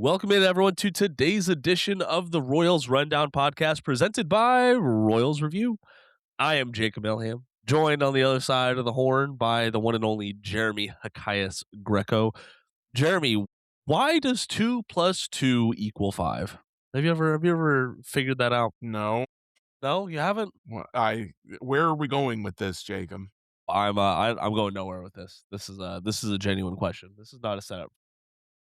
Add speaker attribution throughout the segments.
Speaker 1: Welcome in, everyone, to today's edition of the Royals Rundown podcast presented by Royals Review. I am Jacob Milham, joined on the other side of the horn by the one and only Jeremy Hakias Greco. Jeremy, why does 2 plus 2 equal 5? Have you ever figured that out?
Speaker 2: No.
Speaker 1: No, you haven't?
Speaker 2: Where are we going with this, Jacob?
Speaker 1: I'm going nowhere with this. This is a genuine question. This is not a setup.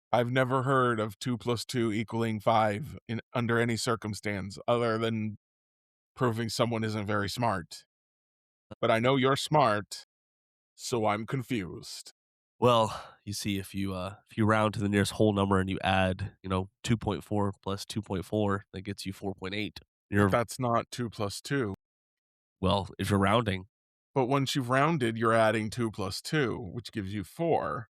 Speaker 2: I've never heard of 2 plus 2 equaling 5 under any circumstance other than proving someone isn't very smart. But I know you're smart, so I'm confused.
Speaker 1: Well, you see, if you round to the nearest whole number and you add, 2.4 plus 2.4, that gets you 4.8.
Speaker 2: But that's not 2 plus 2.
Speaker 1: Well, if you're rounding.
Speaker 2: But once you've rounded, you're adding 2 plus 2, which gives you 4.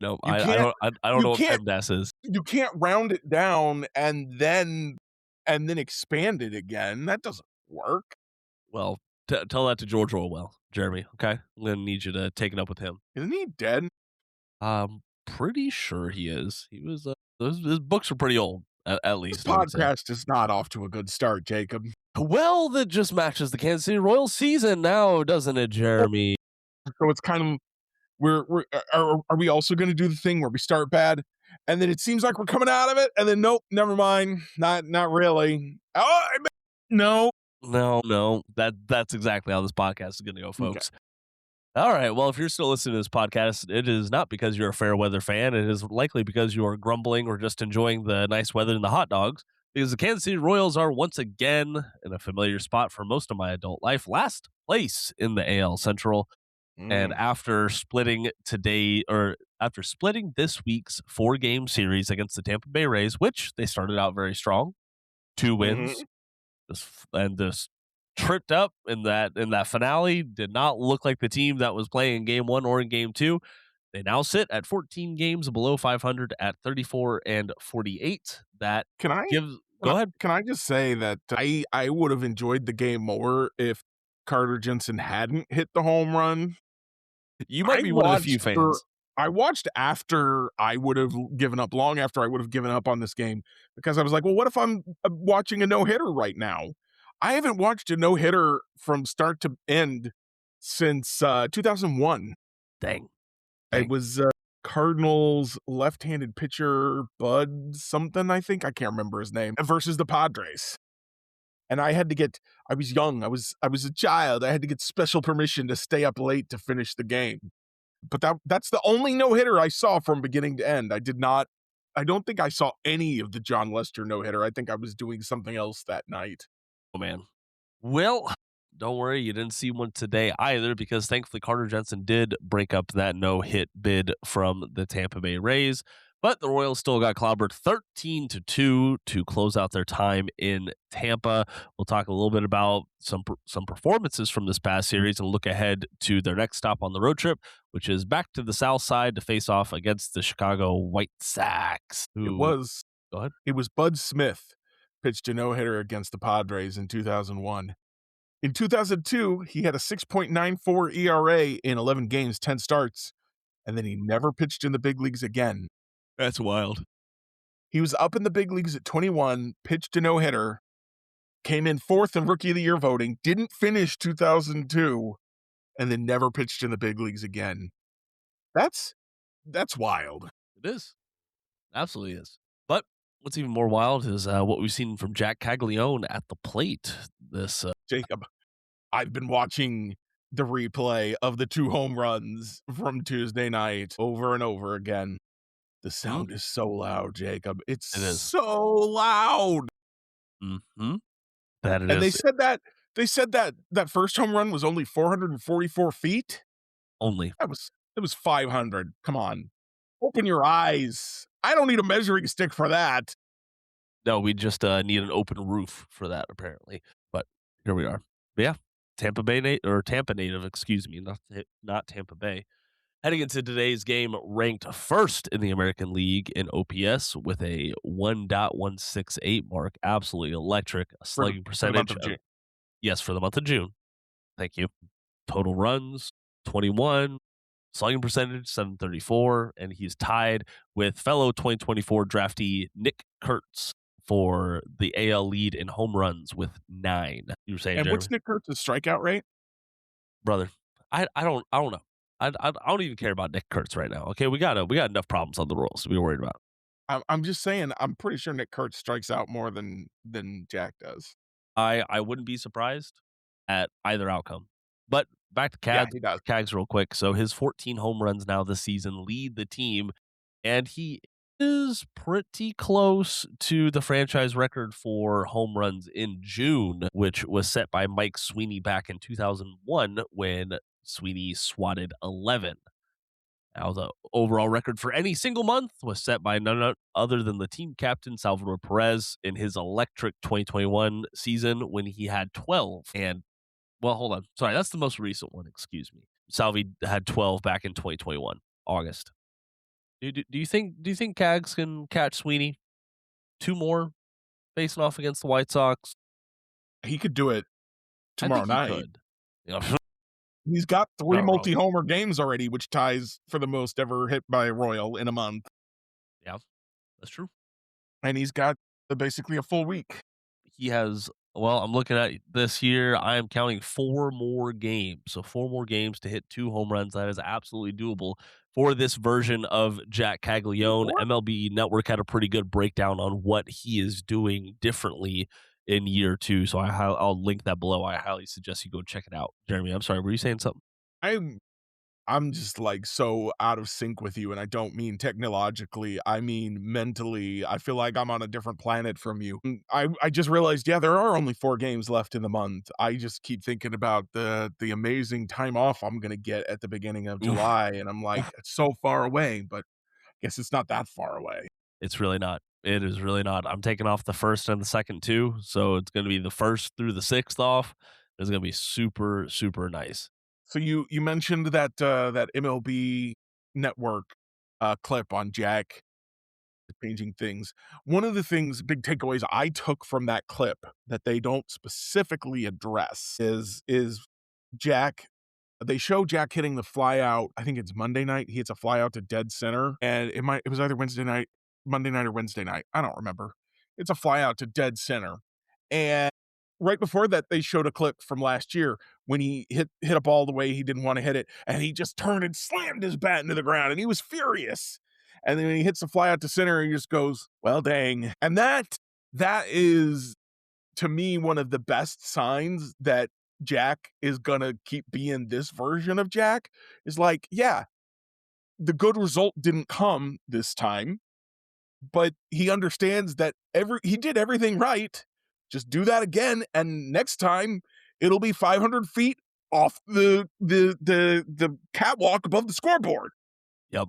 Speaker 1: No,
Speaker 2: You
Speaker 1: I
Speaker 2: can't
Speaker 1: don't
Speaker 2: you
Speaker 1: know what
Speaker 2: can't
Speaker 1: PEMDAS is.
Speaker 2: you can't round it down and then expand it again. That doesn't work.
Speaker 1: Well, tell that to George Orwell, Jeremy, okay? I'm gonna need you to take it up with him.
Speaker 2: Isn't he dead?
Speaker 1: Pretty sure he is. He was, his books are pretty old, at
Speaker 2: This
Speaker 1: least, I would say.
Speaker 2: podcast is not off to a good start, Jacob.
Speaker 1: Well, that just matches the Kansas City Royals season now, doesn't it, Jeremy?
Speaker 2: So it's kind of are we also going to do the thing where we start bad and then it seems like we're coming out of it and then nope, never mind, not really. No.
Speaker 1: No, that's exactly how this podcast is going to go, folks. Okay. All right. Well, if you're still listening to this podcast, it is not because you're a fair weather fan. It is likely because you are grumbling or just enjoying the nice weather and the hot dogs. Because the Kansas City Royals are once again in a familiar spot for most of my adult life, last place in the AL Central. And after splitting this week's 4-game series against the Tampa Bay Rays, which they started out very strong, 2 wins, this tripped up in that finale, did not look like the team that was playing in game 1 or in game 2. They now sit at 14 games below 500 at 34-48. Go ahead.
Speaker 2: Can I just say that I would have enjoyed the game more if Carter Jensen hadn't hit the home run.
Speaker 1: You might be one of the few fans.
Speaker 2: I watched after I would have given up, long after I would have given up on this game, because I was like, well, what if I'm watching a no-hitter right now? I haven't watched a no-hitter from start to end since 2001.
Speaker 1: Dang.
Speaker 2: It was Cardinals left-handed pitcher Bud something, I think. I can't remember his name, versus the Padres. And I was young. I was a child. I had to get special permission to stay up late to finish the game. But that's the only no-hitter I saw from beginning to end. I don't think I saw any of the John Lester no-hitter. I think I was doing something else that night.
Speaker 1: Oh, man. Well, don't worry, you didn't see one today either, because thankfully Carter Jensen did break up that no-hit bid from the Tampa Bay Rays. But the Royals still got clobbered 13-2 to close out their time in Tampa. We'll talk a little bit about some performances from this past series and look ahead to their next stop on the road trip, which is back to the South Side to face off against the Chicago White Sox.
Speaker 2: Go ahead. It was Bud Smith pitched a no-hitter against the Padres in 2001. In 2002, he had a 6.94 ERA in 11 games, 10 starts, and then he never pitched in the big leagues again.
Speaker 1: That's wild.
Speaker 2: He was up in the big leagues at 21, pitched a no-hitter, came in 4th in Rookie of the Year voting, didn't finish 2002, and then never pitched in the big leagues again. That's wild.
Speaker 1: It is. Absolutely is. But what's even more wild is what we've seen from Jac Caglianone at the plate.
Speaker 2: Jacob, I've been watching the replay of the 2 home runs from Tuesday night over and over again. The sound is so loud, Jacob. It is so loud.
Speaker 1: Mm-hmm. That it
Speaker 2: and
Speaker 1: is.
Speaker 2: They said that first home run was only 444 feet.
Speaker 1: Only.
Speaker 2: It was 500. Come on. Open your eyes. I don't need a measuring stick for that.
Speaker 1: No, we just need an open roof for that, apparently. But here we are. But yeah, Tampa native, excuse me, not Tampa Bay. Heading into today's game, ranked first in the American League in OPS with a 1.168 mark. Absolutely electric. A slugging percentage.
Speaker 2: Yes,
Speaker 1: for the month of June. Thank you. Total runs, 21. slugging percentage 734, and he's tied with fellow 2024 draftee Nick Kurtz for the AL lead in home runs with 9. You were saying,
Speaker 2: And
Speaker 1: Jeremy?
Speaker 2: what's Nick Kurtz's strikeout rate?
Speaker 1: Brother, I don't know. I don't even care about Nick Kurtz right now. Okay, we got enough problems on the Royals to be worried about.
Speaker 2: I'm just saying, I'm pretty sure Nick Kurtz strikes out more than Jack does.
Speaker 1: I wouldn't be surprised at either outcome. But back to
Speaker 2: Yeah,
Speaker 1: Cads,
Speaker 2: he does.
Speaker 1: Cags real quick. So his 14 home runs now this season lead the team, and he is pretty close to the franchise record for home runs in June, which was set by Mike Sweeney back in 2001 when Sweeney swatted 11. Now, the overall record for any single month was set by none other than the team captain, Salvador Perez, in his electric 2021 season when he had 12. And, well, hold on. Sorry, that's the most recent one. Excuse me. Salvi had 12 back in 2021, August. Do you think Cags can catch Sweeney? Two more facing off against the White Sox?
Speaker 2: He could do it
Speaker 1: I
Speaker 2: tomorrow
Speaker 1: think he
Speaker 2: night.
Speaker 1: could. You know,
Speaker 2: He's got 3
Speaker 1: not wrong.
Speaker 2: multi-homer games already, which ties for the most ever hit by a Royal in a month,
Speaker 1: Yeah, that's true.
Speaker 2: and he's got, basically a full week.
Speaker 1: He has, well, I'm looking at this here. I am counting 4 more games. So 4 more games to hit 2 home runs. That is absolutely doable for this version of Jac Caglianone.
Speaker 2: What?
Speaker 1: MLB Network had a pretty good breakdown on what he is doing differently in year 2. So I'll link that below. I highly suggest you go check it out. Jeremy, I'm sorry. Were you saying something?
Speaker 2: I'm I'm just, like, so out of sync with you, and I don't mean technologically, I mean mentally. I feel like I'm on a different planet from you. I just realized, yeah, there are only 4 games left in the month. I just keep thinking about the amazing time off I'm gonna get at the beginning of
Speaker 1: Oof.
Speaker 2: July, and I'm like, "It's so far away," but guess it's not that far away.
Speaker 1: It's really not. It is really not. I'm taking off the first and the second too. So it's going to be the first through the sixth off. It's going to be super, super nice.
Speaker 2: So you mentioned that, that MLB Network, clip on Jack changing things. One of the things big takeaways I took from that clip that they don't specifically address is Jack they show Jack hitting the fly out, I think it's Monday night, he hits a fly out to dead center, and it was either Monday night or Wednesday night, I don't remember. It's a fly out to dead center, and right before that, they showed a clip from last year when he hit a ball the way he didn't wanna hit it, and he just turned and slammed his bat into the ground, and he was furious. And then when he hits the fly out to center, he just goes, "Well, dang." And that is, to me, one of the best signs that Jack is gonna keep being this version of Jack, is like, yeah, the good result didn't come this time, but he understands that he did everything right. Just do that again, and next time it'll be 500 feet off the catwalk above the scoreboard.
Speaker 1: Yep.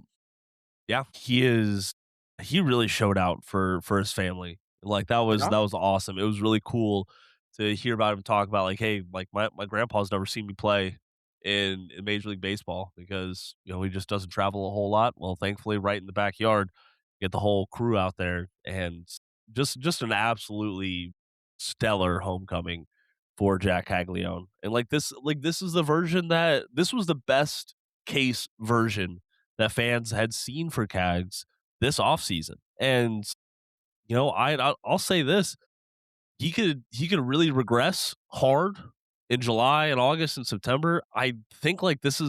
Speaker 1: Yeah. He really showed out for his family. Like
Speaker 2: Yeah,
Speaker 1: that was awesome. It was really cool to hear about him talk about like, hey, like my grandpa's never seen me play in Major League Baseball because, he just doesn't travel a whole lot. Well, thankfully right in the backyard, get the whole crew out there and just an absolutely stellar homecoming for Jack Caglione. And this is the version that this was the best case version that fans had seen for Cags this offseason. And I'll say this, he could really regress hard in July and August and September. I think like this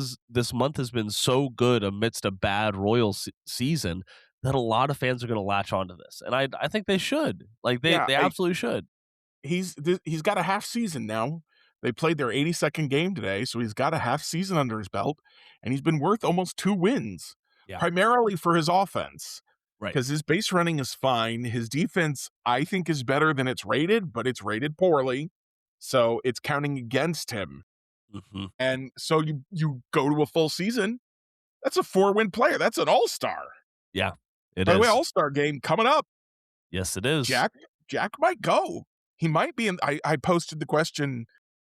Speaker 1: month has been so good amidst a bad Royals season that a lot of fans are going to latch onto this, and I think they should. Like they
Speaker 2: yeah,
Speaker 1: they absolutely should.
Speaker 2: he's got a half season now. They played their 82nd game today, so he's got a half season under his belt, and he's been worth almost 2 wins,
Speaker 1: Yeah,
Speaker 2: primarily for his offense,
Speaker 1: right.
Speaker 2: because his base running is fine. His defense, I think, is better than it's rated, but it's rated poorly, so it's counting against him.
Speaker 1: Hmm.
Speaker 2: And so you go to a full season, that's a 4-win player. That's an all-star.
Speaker 1: Yeah, it
Speaker 2: By the way,
Speaker 1: is.
Speaker 2: all-star game coming up.
Speaker 1: Yes, it is.
Speaker 2: Jack Jack might go. He might be in I posted the question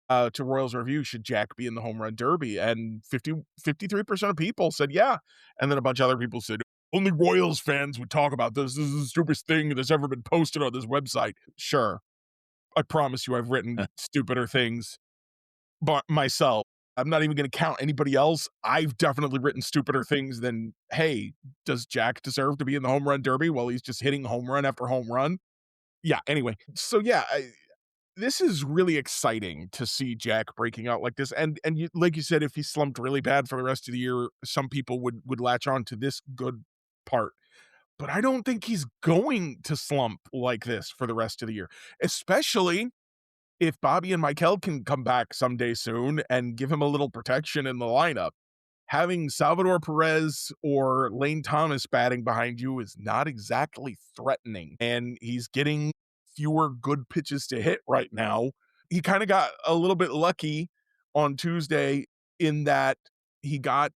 Speaker 2: to Royals Review, should Jack be in the home run derby? And 53% of people said yeah. And then a bunch of other people said, only Royals fans would talk about this. This is the stupidest thing that's ever been posted on this website. Sure. I promise you I've written stupider things but myself. I'm not even gonna count anybody else. I've definitely written stupider things than, "Hey, does Jack deserve to be in the home run derby while he's just hitting home run after home run?" Yeah, anyway. So, yeah, this is really exciting to see Jack breaking out like this, and you like you said, if he slumped really bad for the rest of the year, some people would latch on to this good part, but I don't think he's going to slump like this for the rest of the year, especially if Bobby and Michael can come back someday soon and give him a little protection in the lineup. Having Salvador Perez or Lane Thomas batting behind you is not exactly threatening, and he's getting fewer good pitches to hit right now. He kind of got a little bit lucky on Tuesday in that he got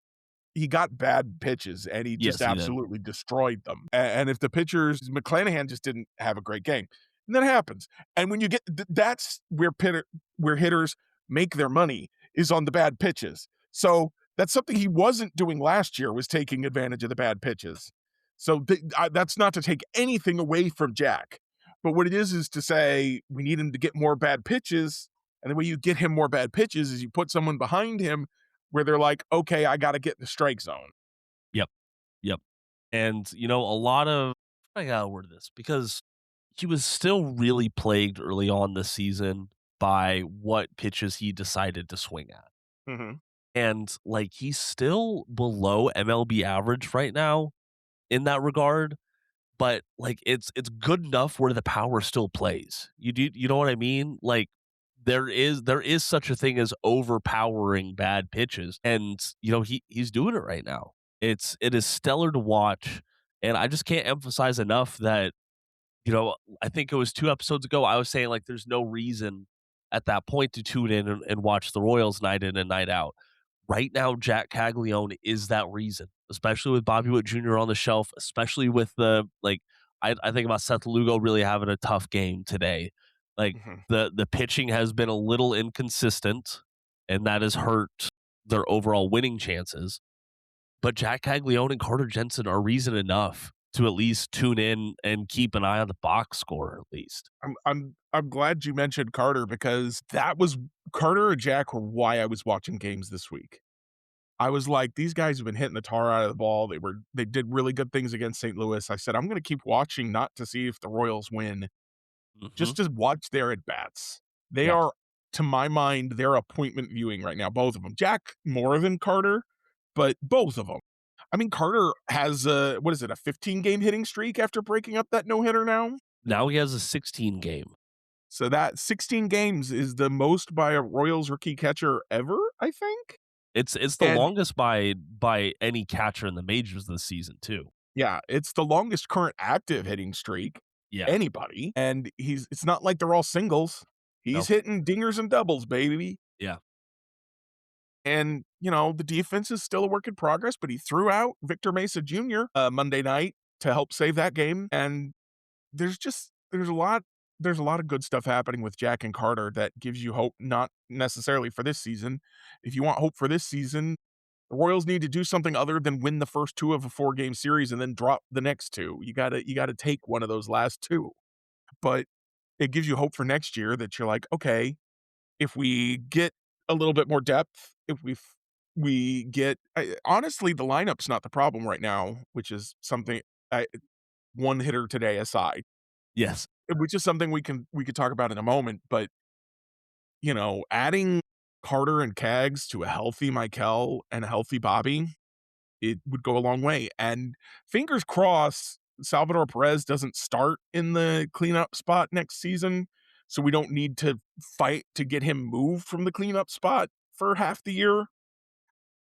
Speaker 2: he got bad pitches and he just
Speaker 1: Yes, he did.
Speaker 2: absolutely destroyed them. And if the pitchers, McClanahan just didn't have a great game. And that happens. And when you get that's where hitters make their money is on the bad pitches. So that's something he wasn't doing last year was taking advantage of the bad pitches. So that's not to take anything away from Jack. But what it is to say we need him to get more bad pitches. And the way you get him more bad pitches is you put someone behind him where they're like, okay, I got to get in the strike zone.
Speaker 1: Yep. Yep. And, a lot of I gotta word this because he was still really plagued early on this season by what pitches he decided to swing at.
Speaker 2: Mhm.
Speaker 1: And like he's still below MLB average right now in that regard, but like it's good enough where the power still plays. You know what I mean? Like there is such a thing as overpowering bad pitches, and he's doing it right now. It is stellar to watch, and I just can't emphasize enough that I think it was 2 episodes ago, I was saying, like, there's no reason at that point to tune in and watch the Royals night in and night out. Right now, Jac Caglianone is that reason, especially with Bobby Witt Jr. on the shelf, especially with I think about Seth Lugo really having a tough game today. Like,
Speaker 2: Mhm.
Speaker 1: the pitching has been a little inconsistent, and that has hurt their overall winning chances. But Jac Caglianone and Carter Jensen are reason enough to at least tune in and keep an eye on the box score at least.
Speaker 2: I'm glad you mentioned Carter because that was Carter or Jack were why I was watching games this week. I was like, these guys have been hitting the tar out of the ball. They did really good things against St. Louis. I said, I'm gonna keep watching not to see if the Royals win,
Speaker 1: Mhm.
Speaker 2: just to watch their at bats. They
Speaker 1: Yeah.
Speaker 2: are, to my mind, they're appointment viewing right now, both of them. Jack more than Carter, but both of them. I mean, Carter has a what is it, a 15 game hitting streak after breaking up that no hitter now?
Speaker 1: Now he has a 16 game.
Speaker 2: So that 16 games is the most by a Royals rookie catcher ever, I think.
Speaker 1: It's the
Speaker 2: And
Speaker 1: longest by any catcher in the majors this season too.
Speaker 2: yeah, it's the longest current active hitting streak
Speaker 1: Yeah.
Speaker 2: anybody. And it's not like they're all singles. He's
Speaker 1: No.
Speaker 2: hitting dingers and doubles, baby.
Speaker 1: Yeah.
Speaker 2: And, the defense is still a work in progress, but he threw out Victor Mesa Jr. Monday night to help save that game. And there's a lot of good stuff happening with Jack and Carter that gives you hope, not necessarily for this season. If you want hope for this season, the Royals need to do something other than win the first 2 of a 4-game series and then drop the next 2. You gotta take one of those last 2. But it gives you hope for next year that you're like, "Okay, if we get a little bit more depth, if we get" honestly, the lineup's not the problem right now, which is something I one hitter today aside,
Speaker 1: Yes.
Speaker 2: which is something we could talk about in a moment, but, adding Carter and Cags to a healthy Michael and a healthy Bobby, it would go a long way, and fingers crossed, Salvador Perez doesn't start in the cleanup spot next season, so we don't need to fight to get him moved from the cleanup spot for half the year.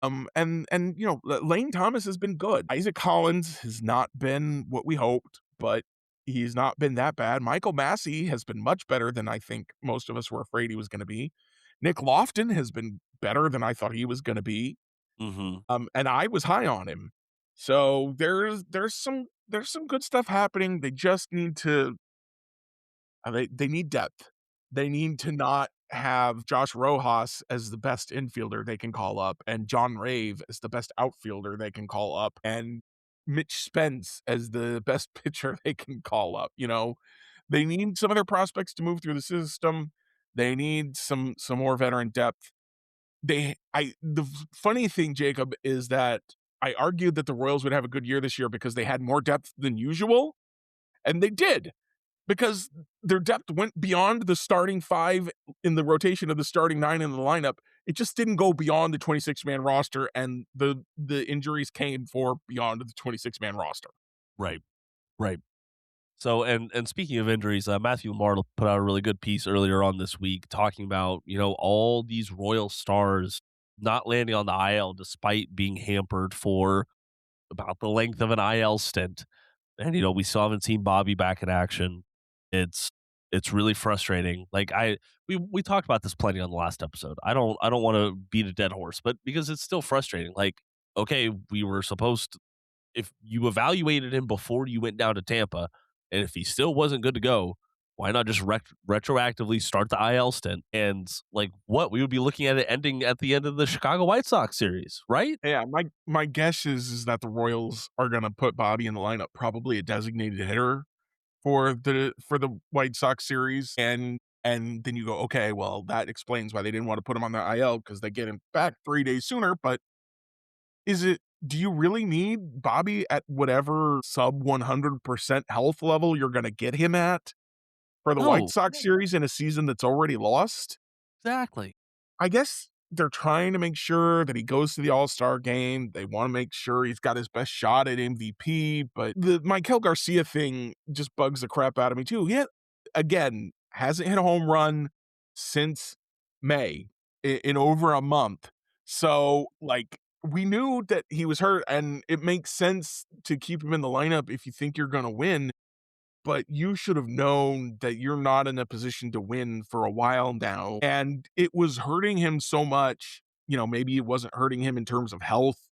Speaker 2: Lane Thomas has been good. Isaac Collins has not been what we hoped, but he's not been that bad. Michael Massey has been much better than I think most of us were afraid he was gonna be. Nick Lofton has been better than I thought he was gonna be.
Speaker 1: Mhm.
Speaker 2: And I was high on him. So there's some good stuff happening. They just need to they need depth. They need to not have Josh Rojas as the best infielder they can call up, and John Rave as the best outfielder they can call up, and Mitch Spence as the best pitcher they can call up. They need some of their prospects to move through the system. They need some more veteran depth. funny thing, Jacob, is that I argued that the Royals would have a good year this year because they had more depth than usual, and they did, because their depth went beyond the starting 5 in the rotation of the starting 9 in the lineup. It just didn't go beyond the 26-man roster, and the injuries came for beyond the 26-man roster.
Speaker 1: Right, right. So, and speaking of injuries, Matthew Lamar put out a really good piece earlier on this week talking about, all these Royal stars not landing on the IL despite being hampered for about the length of an IL stint. And, we still haven't seen Bobby back in action. It's it's really frustrating. Like we talked about this plenty on the last episode. I don't want to beat a dead horse, but because it's still frustrating. Like, okay, we were supposed to, if you evaluated him before you went down to Tampa, and if he still wasn't good to go, why not just retroactively start the IL stint? And like, what we would be looking at it ending at the end of the Chicago White Sox series, right?
Speaker 2: Yeah, my guess is that the Royals are gonna put Bobby in the lineup, probably a designated hitter for the White Sox series, and then you go, "Okay, well, that explains why they didn't wanna put him on the IL because they get him back 3 days sooner," but do you really need Bobby at whatever sub 100% health level you're gonna get him at for the White
Speaker 1: No,
Speaker 2: Sox series in a season that's already lost?
Speaker 1: exactly.
Speaker 2: I guess they're trying to make sure that he goes to the All-Star game. They wanna make sure he's got his best shot at MVP, but the Maikel Garcia thing just bugs the crap out of me too. Again, hasn't hit a home run since May in over a month. So, like, we knew that he was hurt, and it makes sense to keep him in the lineup if you think you're gonna win, but you should have known that you're not in a position to win for a while now. And it was hurting him so much. Maybe it wasn't hurting him in terms of health.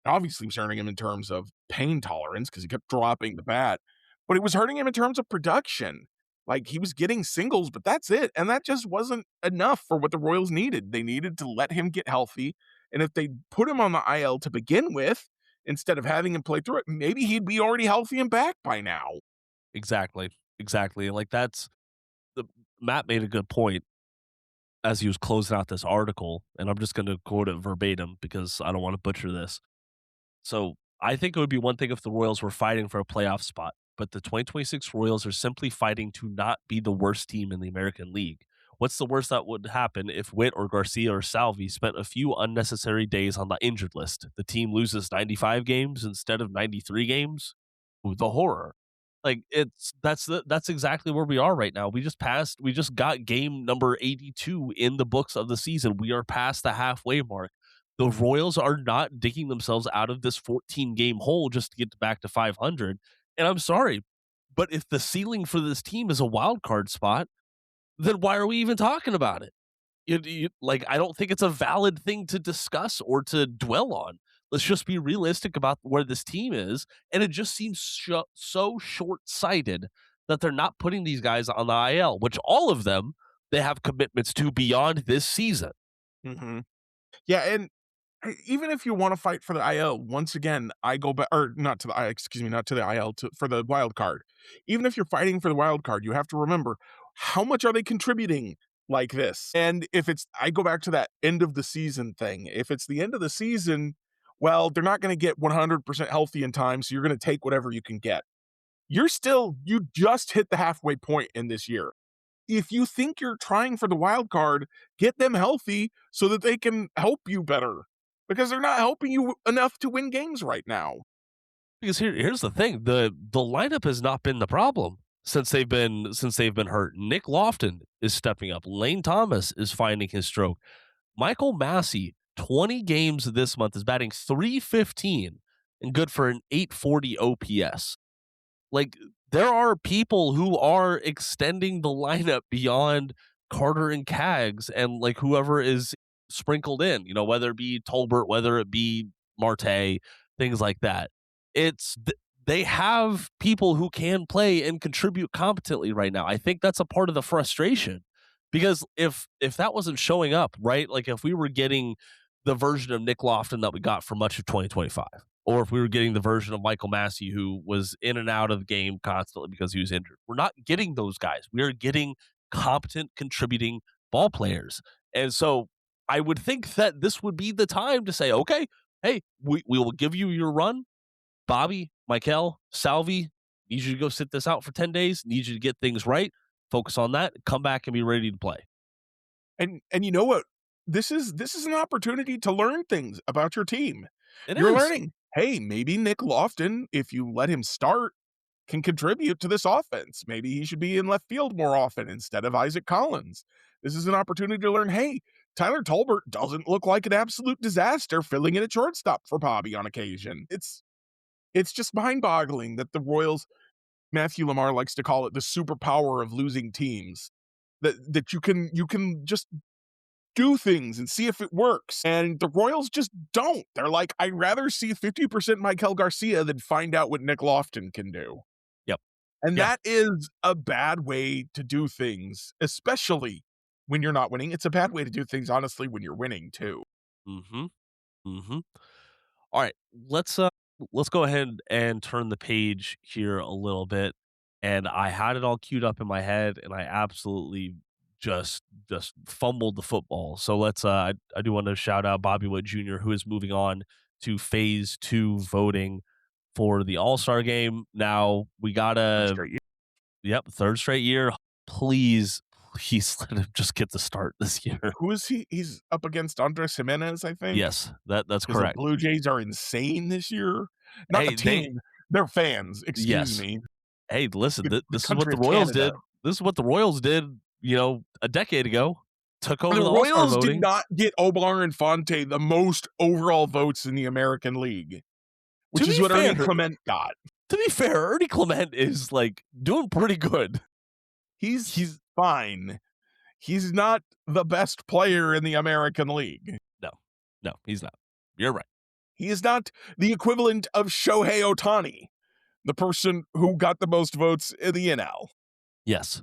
Speaker 2: Obviously, it was hurting him in terms of pain tolerance because he kept dropping the bat, but it was hurting him in terms of production. Like, he was getting singles, but that's it. And that just wasn't enough for what the Royals needed. They needed to let him get healthy. And if they put him on the IL to begin with, instead of having him play through it, maybe he'd be already healthy and back by now.
Speaker 1: Exactly. Exactly. And like that's the Matt made a good point as he was closing out this article, and I'm just going to quote it verbatim because I don't want to butcher this. So I think it would be one thing if the Royals were fighting for a playoff spot, but the 2026 Royals are simply fighting to not be the worst team in the American League. What's the worst that would happen if Witt or Garcia or Salvi spent a few unnecessary days on the injured list? The team loses 95 games instead of 93 games? Ooh, the horror. Like that's exactly where we are right now. We just got game number 82 in the books of the season. We are past the halfway mark. The Royals are not digging themselves out of this 14 game hole just to get back to 500. And I'm sorry, but if the ceiling for this team is a wild card spot, then why are we even talking about it? Like, I don't think it's a valid thing to discuss or to dwell on. Let's just be realistic about where this team is. And it just seems so short sighted that they're not putting these guys on the IL, which all of them they have commitments to beyond this season.
Speaker 2: Mhm. Yeah, and even if you wanna fight for the IL, once again, I go back, or not to the I excuse me, not to the IL, for the wild card. Even if you're fighting for the wild card, you have to remember, how much are they contributing like this? And if it's I go back to that end of the season thing. If it's the end of the season, well, they're not gonna get 100% healthy in time, so you're gonna take whatever you can get. You just hit the halfway point in this year. If you think you're trying for the wild card, get them healthy so that they can help you better, because they're not helping you enough to win games right now.
Speaker 1: Because here's the thing: the lineup has not been the problem since they've been hurt. Nick Lofton is stepping up. Lane Thomas is finding his stroke. Michael Massey, 20 games this month, is batting 315 and good for an 840 OPS. Like, there are people who are extending the lineup beyond Carter and Cags and like whoever is sprinkled in, whether it be Tolbert, whether it be Marte, things like that. They have people who can play and contribute competently right now. I think that's a part of the frustration because if that wasn't showing up, right? Like if we were getting the version of Nick Lofton that we got for much of 2025, or if we were getting the version of Michael Massey who was in and out of the game constantly because he was injured. We're not getting those guys. We are getting competent contributing ball players. And so I would think that this would be the time to say, okay, hey, we will give you your run. Bobby, Michael, Salvi, need you to go sit this out for 10 days. Need you to get things right. Focus on that. Come back and be ready to play.
Speaker 2: And you know what? This is an opportunity to learn things about your team.
Speaker 1: It
Speaker 2: You're
Speaker 1: is.
Speaker 2: learning, hey, maybe Nick Lofton, if you let him start, can contribute to this offense. Maybe he should be in left field more often instead of Isaac Collins. This is an opportunity to learn, hey, Tyler Tolbert doesn't look like an absolute disaster filling in at shortstop for Bobby on occasion. It's just mind-boggling that the Royals, Matthew Lamar likes to call it the superpower of losing teams. That you can just do things and see if it works. And the Royals just don't. They're like, I'd rather see 50% Michael Garcia than find out what Nick Lofton can do.
Speaker 1: Yep.
Speaker 2: And
Speaker 1: Yeah.
Speaker 2: that is a bad way to do things, especially when you're not winning. It's a bad way to do things, honestly, when you're winning too.
Speaker 1: Mm-hmm. Mm-hmm. All right, let's go ahead and turn the page here a little bit. And I had it all queued up in my head, and I absolutely just fumbled the football. So I do want to shout out Bobby Wood Jr., who is moving on to phase two voting for the All Star game. Now we
Speaker 2: Third
Speaker 1: gotta,
Speaker 2: straight year.
Speaker 1: yep, third straight year. Please, please let him just get the start this year.
Speaker 2: Who is he? He's up against Andres Jimenez, I think.
Speaker 1: Yes, that's
Speaker 2: Because the
Speaker 1: correct.
Speaker 2: Blue Jays are insane this year. Not the
Speaker 1: Hey, they
Speaker 2: team, their fans, excuse
Speaker 1: yes.
Speaker 2: me.
Speaker 1: Hey, listen,
Speaker 2: The
Speaker 1: this is what
Speaker 2: country
Speaker 1: the
Speaker 2: of
Speaker 1: Royals
Speaker 2: Canada.
Speaker 1: did. This is what the Royals did, a decade ago. Took over
Speaker 2: The
Speaker 1: the All-Star
Speaker 2: Royals did
Speaker 1: voting.
Speaker 2: not get Omar Infante the most overall votes in the American League,
Speaker 1: To
Speaker 2: which is
Speaker 1: be
Speaker 2: what
Speaker 1: fair
Speaker 2: Ernie Clement got.
Speaker 1: Ernie Clement is, like, doing pretty good.
Speaker 2: He's
Speaker 1: He's
Speaker 2: fine. He's not the best player in the American League.
Speaker 1: no, no, he's not. You're right.
Speaker 2: He is not the equivalent of Shohei Ohtani, the person who got the most votes in the NL.
Speaker 1: Yes,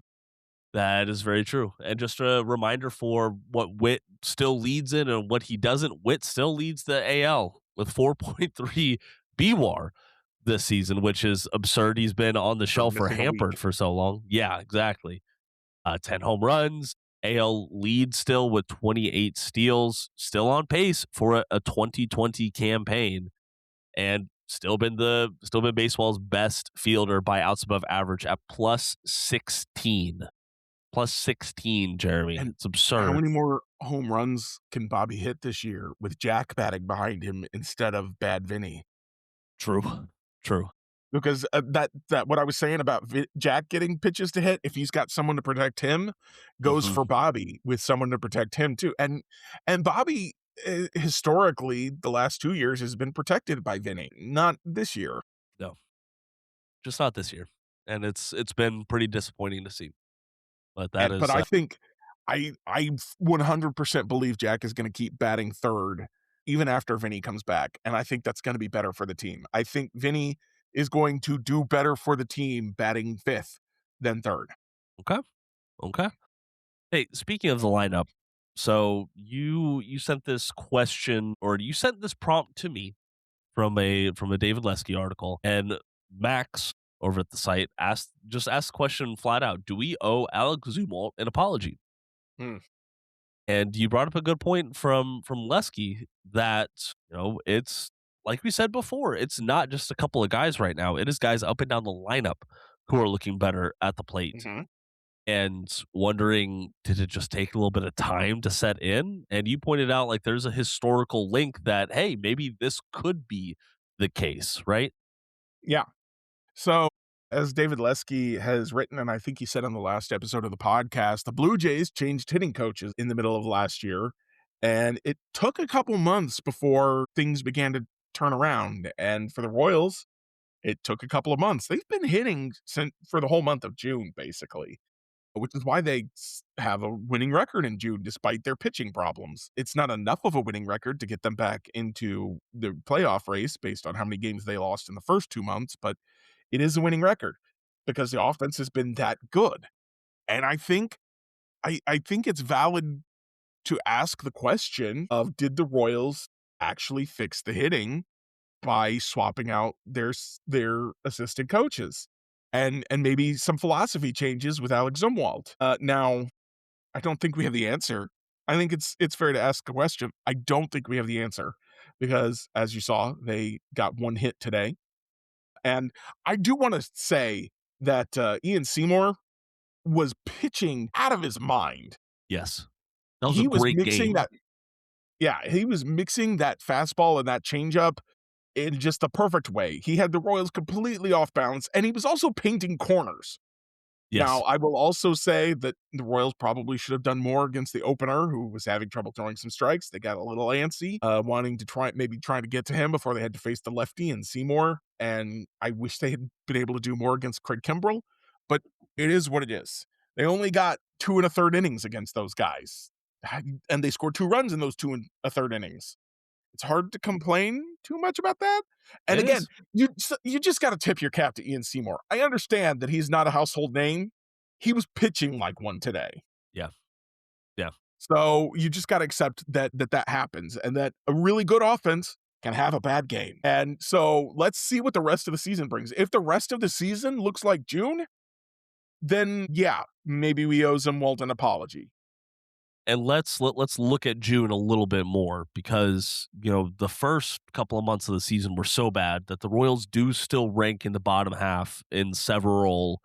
Speaker 1: that is very true. And just a reminder for what Witt still leads in and what he doesn't. Witt still leads the AL with 4.3 BWAR this season, which is absurd. He's been on the
Speaker 2: For
Speaker 1: shelf for
Speaker 2: missing a
Speaker 1: hampered
Speaker 2: week.
Speaker 1: for so long. Yeah, exactly. 10 home runs, AL lead still with 28 steals, still on pace for a 2020 campaign, and still been baseball's best fielder by outs above average at plus 16. Plus 16, Jeremy.
Speaker 2: And
Speaker 1: It's
Speaker 2: how
Speaker 1: absurd.
Speaker 2: many more home runs can Bobby hit this year with Jack batting behind him instead of Bad Vinny?
Speaker 1: True. True.
Speaker 2: Because that what I was saying about Jack getting pitches to hit, if he's got someone to protect him, goes
Speaker 1: Hmm.
Speaker 2: for Bobby with someone to protect him too. And Bobby, historically, the last 2 years has been protected by Vinny, not this year.
Speaker 1: No, just not this year. And it's been pretty disappointing to see. But that
Speaker 2: But
Speaker 1: is
Speaker 2: I think I 100% believe Jack is gonna keep batting 3rd even after Vinny comes back, and I think that's gonna be better for the team. I think Vinny is going to do better for the team batting 5th than 3rd.
Speaker 1: okay. Okay. Hey, speaking of the lineup, so you sent this question or you sent this prompt to me from a David Lesky article, and Max over at the site asked the question flat out: Do we owe Alex Zumwalt an apology?
Speaker 2: Hmm.
Speaker 1: And you brought up a good point from Lesky that it's like we said before, it's not just a couple of guys right now; it is guys up and down the lineup who are looking better at the plate
Speaker 2: Mhm.
Speaker 1: and wondering, did it just take a little bit of time to set in? And you pointed out like there's a historical link that, hey, maybe this could be the case, right?
Speaker 2: Yeah. So, as David Lesky has written, and I think he said on the last episode of the podcast, the Blue Jays changed hitting coaches in the middle of last year, and it took a couple months before things began to turn around. And for the Royals, it took a couple of months. They've been hitting since for the whole month of June, basically, which is why they have a winning record in June despite their pitching problems. It's not enough of a winning record to get them back into the playoff race based on how many games they lost in the first 2 months, but it is a winning record because the offense has been that good. And I think it's valid to ask the question of, did the Royals actually fix the hitting by swapping out their assistant coaches and maybe some philosophy changes with Alex Zumwalt? Now, I don't think we have the answer I think it's fair to ask a question. I don't think we have the answer because, as you saw, they got one hit today. And I do want to say that Ian Seymour was pitching out of his mind.
Speaker 1: Yes. That was a
Speaker 2: He was
Speaker 1: great
Speaker 2: mixing
Speaker 1: game.
Speaker 2: that, yeah, he was mixing that fastball and that changeup in just the perfect way. He had the Royals completely off balance, and he was also painting corners. Now,
Speaker 1: Yes.
Speaker 2: I will also say that the Royals probably should have done more against the opener, who was having trouble throwing some strikes. They got a little antsy, wanting to trying to get to him before they had to face the lefty and Seymour. And I wish they had been able to do more against Craig Kimbrell, but it is what it is. They only got 2 1/3 innings against those guys, and they scored 2 runs in those 2 1/3 innings. It's hard to complain too much about that. And
Speaker 1: It
Speaker 2: again,
Speaker 1: is.
Speaker 2: you just gotta tip your cap to Ian Seymour. I understand that he's not a household name. He was pitching like one today.
Speaker 1: Yeah. Yeah.
Speaker 2: So, you just gotta accept that happens and that a really good offense can have a bad game. And so, let's see what the rest of the season brings. If the rest of the season looks like June, then yeah, maybe we owe Zumwalt an apology.
Speaker 1: And let's look at June a little bit more because, the first couple of months of the season were so bad that the Royals do still rank in the bottom half in several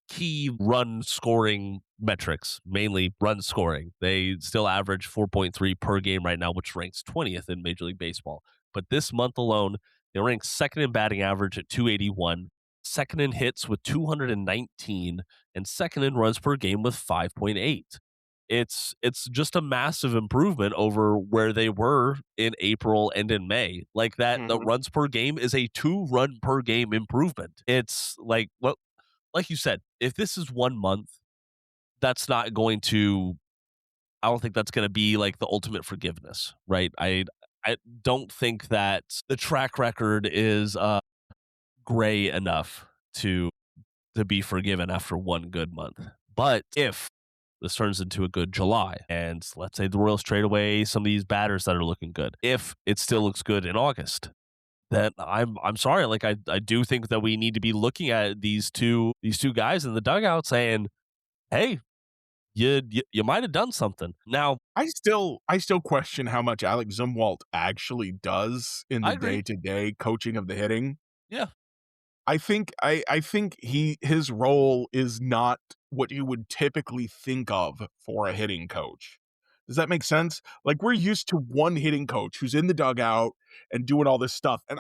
Speaker 1: key run scoring metrics, mainly run scoring. They still average 4.3 per game right now, which ranks 20th in Major League Baseball. But this month alone, they rank second in batting average at 281, second in hits with 219, and second in runs per game with 5.8. It's just a massive improvement over where they were in April and in May. Like that, the
Speaker 2: Mhm,
Speaker 1: runs per game is a 2 run per game improvement. It's like you said, if this is 1 month, that's not going to, I don't think that's going to be like the ultimate forgiveness, right? I don't think that the track record is gray enough to be forgiven after one good month. But if this turns into a good July, and let's say the Royals trade away some of these batters that are looking good, if it still looks good in August, then I'm sorry. Like I do think that we need to be looking at these two guys in the dugout saying, "Hey, you might have done something." Now,
Speaker 2: I still question how much Alex Zumwalt actually does in the
Speaker 1: I agree.
Speaker 2: day-to-day coaching of the hitting.
Speaker 1: Yeah,
Speaker 2: I think his role is not what you would typically think of for a hitting coach. Does that make sense? Like, we're used to one hitting coach who's in the dugout and doing all this stuff, and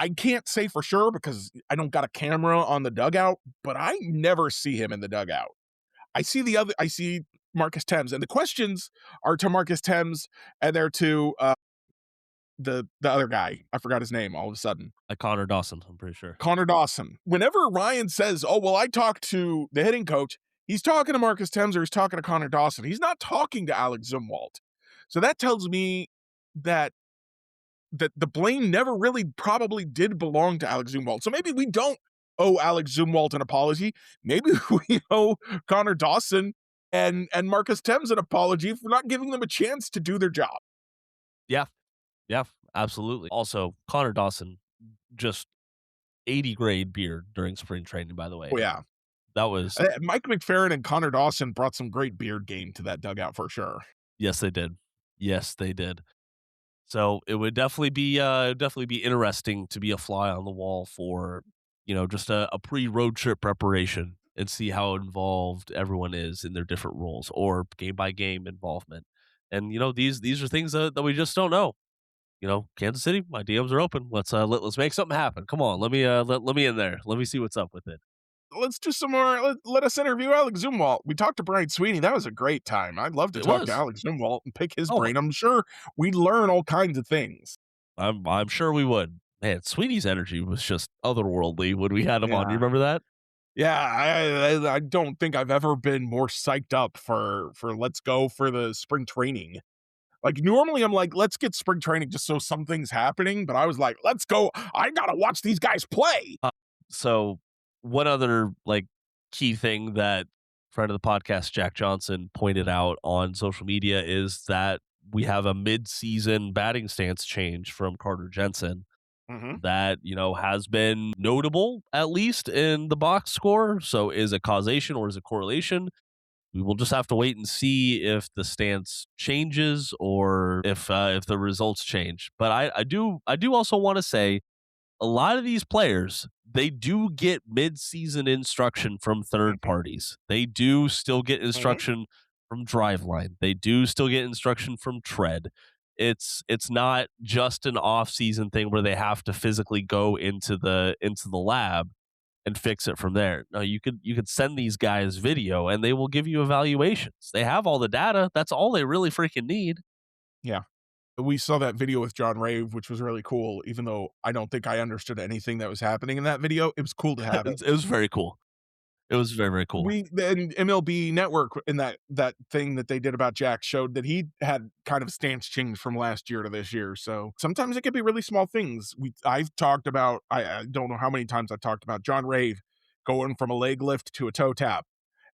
Speaker 2: I can't say for sure because I don't got a camera on the dugout, but I never see him in the dugout. I see Marcus Thames, and the questions are to Marcus Thames, and they're to, the other guy. I forgot his name all of a sudden.
Speaker 1: like Connor Dawson, I'm pretty sure.
Speaker 2: Connor Dawson. Whenever Ryan says, "Oh, well, I talked to the hitting coach," he's talking to Marcus Thames or he's talking to Connor Dawson. He's not talking to Alex Zumwalt. So that tells me that the blame never really probably did belong to Alex Zumwalt. So maybe we don't owe Alex Zumwalt an apology. Maybe we owe Connor Dawson and Marcus Thames an apology for not giving them a chance to do their job.
Speaker 1: Yeah, yeah, absolutely. Also, Connor Dawson, just 80 grade beard during spring training. By the way,
Speaker 2: Oh yeah.
Speaker 1: that was
Speaker 2: Mike McFerrin and Connor Dawson brought some great beard game to that dugout for sure.
Speaker 1: yes, they did. Yes, they did. So it would definitely be interesting to be a fly on the wall for, just a pre road trip preparation and see how involved everyone is in their different roles or game by game involvement. And these are things that we just don't know. Kansas City, my DMs are open. Let's make something happen. Come on, let me in there. Let me see what's up with it.
Speaker 2: Let's do some more. Let us interview Alex Zumwalt. We talked to Brian Sweeney. That was a great time. I'd love to
Speaker 1: It
Speaker 2: talk to
Speaker 1: was.
Speaker 2: Alex Zumwalt and pick his
Speaker 1: Oh,
Speaker 2: brain. I'm sure we'd learn all kinds of things.
Speaker 1: I'm sure we would. Man, Sweeney's energy was just otherworldly when we had him on. You
Speaker 2: Yeah.
Speaker 1: remember that?
Speaker 2: Yeah, I don't think I've ever been more psyched up for let's go for the spring training. Like, normally, I'm like, "Let's get spring training just so something's happening," but I was like, "Let's go. I gotta watch these guys play."
Speaker 1: So one other key thing that friend of the podcast Jack Johnson pointed out on social media is that we have a mid-season batting stance change from Carter Jensen
Speaker 2: Mhm.
Speaker 1: that has been notable, at least in the box score. So is it causation or is it correlation? We will just have to wait and see if the stance changes or if the results change. But I do also want to say a lot of these players, they do get mid-season instruction from third
Speaker 2: Mhm,
Speaker 1: parties. They do still get
Speaker 2: mhm.
Speaker 1: instruction from Driveline. They do still get instruction from Tread. It's not just an off-season thing where they have to physically go into the lab and fix it from there. No, you could send these guys video and they will give you evaluations. They have all the data. That's all they really freaking need.
Speaker 2: Yeah. We saw that video with John Rave, which was really cool, even though I don't think I understood anything that was happening in that video. It was cool to have it.
Speaker 1: It was very cool. It was very, very cool.
Speaker 2: We then MLB Network in that thing that they did about Jack showed that he had kind of stance change from last year to this year. So sometimes it could be really small things. I've talked about I don't know how many times I've talked about John Rave going from a leg lift to a toe tap.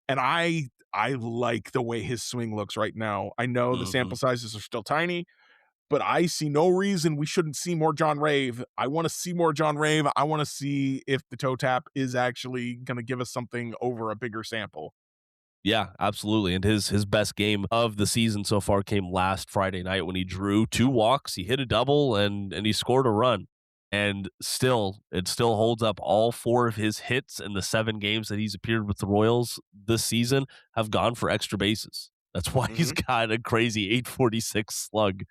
Speaker 2: And I like the way his swing looks right now. I know the
Speaker 1: Mhm.
Speaker 2: sample sizes are still tiny, but I see no reason we shouldn't see more John Rave. I want to see more John Rave. I want to see if the toe tap is actually going to give us something over a bigger sample.
Speaker 1: Yeah, absolutely. And his best game of the season so far came last Friday night when he drew 2 walks, he hit a double, and he scored a run. And still, it still holds up. All 4 of his hits in the 7 games that he's appeared with the Royals this season have gone for extra bases. That's why he's
Speaker 2: Mhm.
Speaker 1: got a crazy 846 slug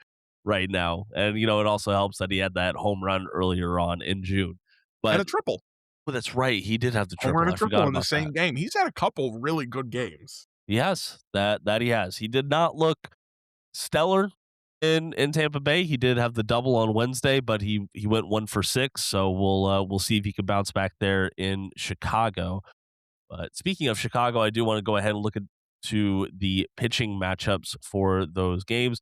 Speaker 1: right now. And it also helps that he had that home run earlier on in June.
Speaker 2: And
Speaker 1: But
Speaker 2: a triple.
Speaker 1: that's right, he did have the
Speaker 2: Homer and
Speaker 1: triple.
Speaker 2: a
Speaker 1: I forgot
Speaker 2: triple in the
Speaker 1: about that.
Speaker 2: same game. He's had a couple really good games.
Speaker 1: Yes, that he has. He did not look stellar in Tampa Bay. He did have the double on Wednesday, but he went 1 for 6, so we'll see if he can bounce back there in Chicago. But speaking of Chicago, I do want to go ahead and look at to the pitching matchups for those games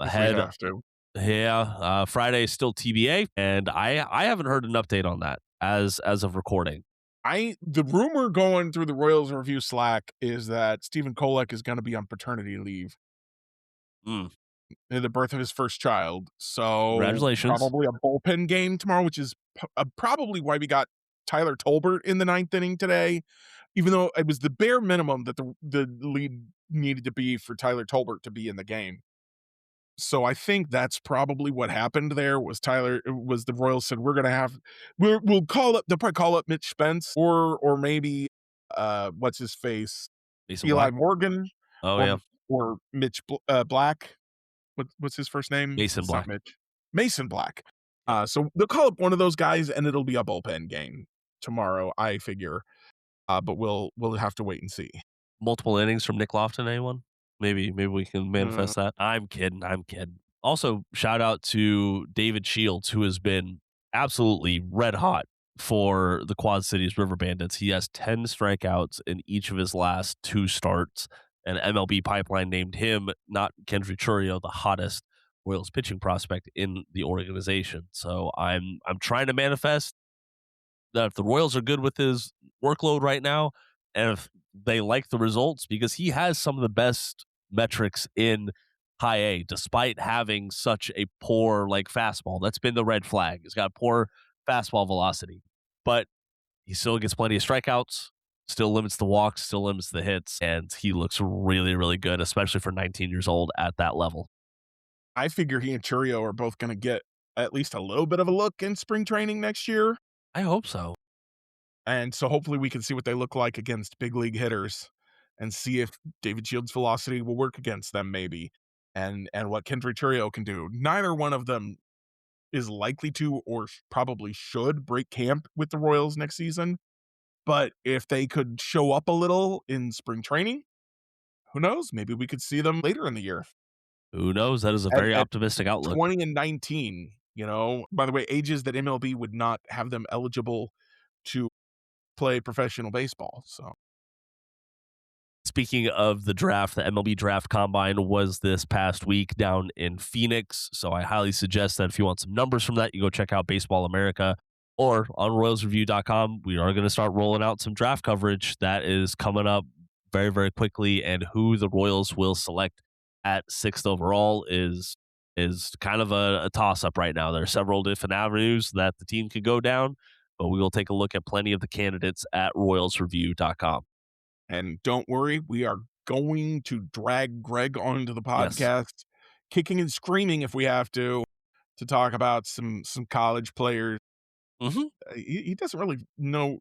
Speaker 2: If we
Speaker 1: ahead.
Speaker 2: have to.
Speaker 1: Yeah, Friday is still TBA, and I haven't heard an update on that as of recording.
Speaker 2: I the rumor going through the Royals review Slack is that Stephen Kolek is going to be on paternity leave
Speaker 1: Mm,
Speaker 2: in the birth of his first child. So
Speaker 1: congratulations,
Speaker 2: probably a bullpen game tomorrow, which is probably why we got Tyler Tolbert in the ninth inning today, even though it was the bare minimum that the lead needed to be for Tyler Tolbert to be in the game. So I think that's probably what happened there was was the Royals said we're gonna have we'll call up they'll probably call up Mitch Spence or maybe what's his face
Speaker 1: Mason
Speaker 2: Eli
Speaker 1: Black.
Speaker 2: Morgan
Speaker 1: Oh
Speaker 2: or
Speaker 1: yeah,
Speaker 2: Mitch Black. What's his first name?
Speaker 1: Mason
Speaker 2: It's not
Speaker 1: Black.
Speaker 2: Mitch. Mason Black.
Speaker 1: Yep.
Speaker 2: So they'll call up one of those guys and it'll be a bullpen game tomorrow, I figure. But we'll have to wait and see.
Speaker 1: Multiple innings from Nick Lofton, anyone? Maybe we can
Speaker 2: Mm,
Speaker 1: manifest that. I'm kidding. I'm kidding. Also, shout out to David Shields, who has been absolutely red hot for the Quad Cities River Bandits. He has 10 strikeouts in each of his last 2 starts, and MLB Pipeline named him, not Kendrick Churio, the hottest Royals pitching prospect in the organization. So I'm trying to manifest that if the Royals are good with his workload right now, and if they like the results, because he has some of the best metrics in high A, despite having such a poor fastball. That's been the red flag. He's got poor fastball velocity, but he still gets plenty of strikeouts, still limits the walks, still limits the hits, and he looks really, really good, especially for 19 years old at that level.
Speaker 2: I figure he and Churio are both gonna get at least a little bit of a look in spring training next year.
Speaker 1: I hope so.
Speaker 2: And so hopefully we can see what they look like against big league hitters and see if David Shields' velocity will work against them maybe and what Kendrick Churio can do. Neither one of them is likely to or probably should break camp with the Royals next season. But if they could show up a little in spring training, who knows? Maybe we could see them later in the year
Speaker 1: Who knows? That is a
Speaker 2: at,
Speaker 1: very
Speaker 2: at
Speaker 1: optimistic outlook.
Speaker 2: 20 and 19. By the way, ages that MLB would not have them eligible to play professional baseball. So
Speaker 1: Speaking of the draft, the MLB Draft Combine was this past week down in Phoenix. So I highly suggest that if you want some numbers from that, you go check out Baseball America or on RoyalsReview.com. We are going to start rolling out some draft coverage that is coming up very, very quickly. And who the Royals will select at 6th overall is kind of a toss up right now. There are several different avenues that the team could go down, but we will take a look at plenty of the candidates at RoyalsReview.com.
Speaker 2: and don't worry, we are going to drag Greg onto the
Speaker 1: Yes.
Speaker 2: podcast, kicking and screaming if we have to talk about some college players.
Speaker 1: Mhm.
Speaker 2: He doesn't really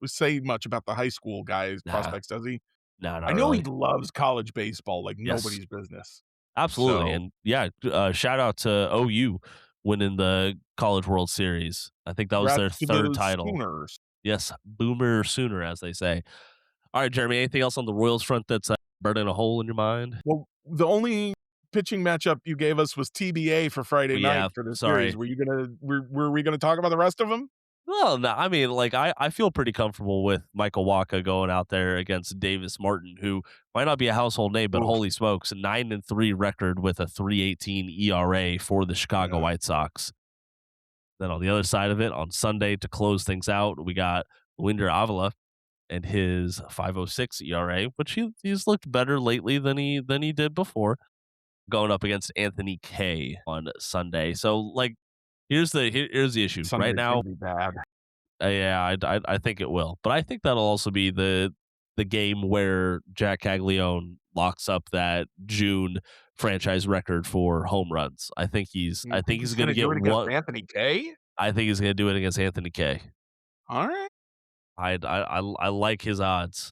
Speaker 2: say much about the high school guys
Speaker 1: Nah,
Speaker 2: prospects, does he?
Speaker 1: no, not
Speaker 2: I know he
Speaker 1: really.
Speaker 2: loves college baseball like
Speaker 1: Yes.
Speaker 2: nobody's business.
Speaker 1: Absolutely,
Speaker 2: So,
Speaker 1: and yeah, shout out to OU winning the College World Series. I think that was their
Speaker 2: congrats to
Speaker 1: 3rd
Speaker 2: the
Speaker 1: title.
Speaker 2: Sooners.
Speaker 1: Yes, boomer sooner, as they say. All right, Jeremy, anything else on the Royals front that's, burning a hole in your mind?
Speaker 2: Well, the only pitching matchup you gave us was TBA for Friday
Speaker 1: Well,
Speaker 2: night
Speaker 1: yeah,
Speaker 2: for the series.
Speaker 1: sorry.
Speaker 2: Were we gonna talk about the rest of them?
Speaker 1: Well, no, I mean, like, I feel pretty comfortable with Michael Wacha going out there against Davis Martin, who might not be a household name, but
Speaker 2: Oof,
Speaker 1: holy smokes, 9-3 record with a 3.18 ERA for the Chicago
Speaker 2: yeah.
Speaker 1: White Sox. Then on the other side of it, on Sunday to close things out, we got Winder Avila and his 5.06 ERA, which he's looked better lately than he did before, going up against Anthony Kay on Sunday. So like here's the issue right
Speaker 2: Sunday's
Speaker 1: now.
Speaker 2: gonna be bad.
Speaker 1: Yeah, I think it will, but I think that'll also be the game where Jac Caglianone locks up that June franchise record for home runs.
Speaker 2: You
Speaker 1: I think
Speaker 2: think
Speaker 1: he's
Speaker 2: he's
Speaker 1: going to
Speaker 2: gonna do
Speaker 1: get
Speaker 2: it against
Speaker 1: one.
Speaker 2: Anthony Kay?
Speaker 1: I think he's going to do it against Anthony Kay.
Speaker 2: Alright.
Speaker 1: I like his odds.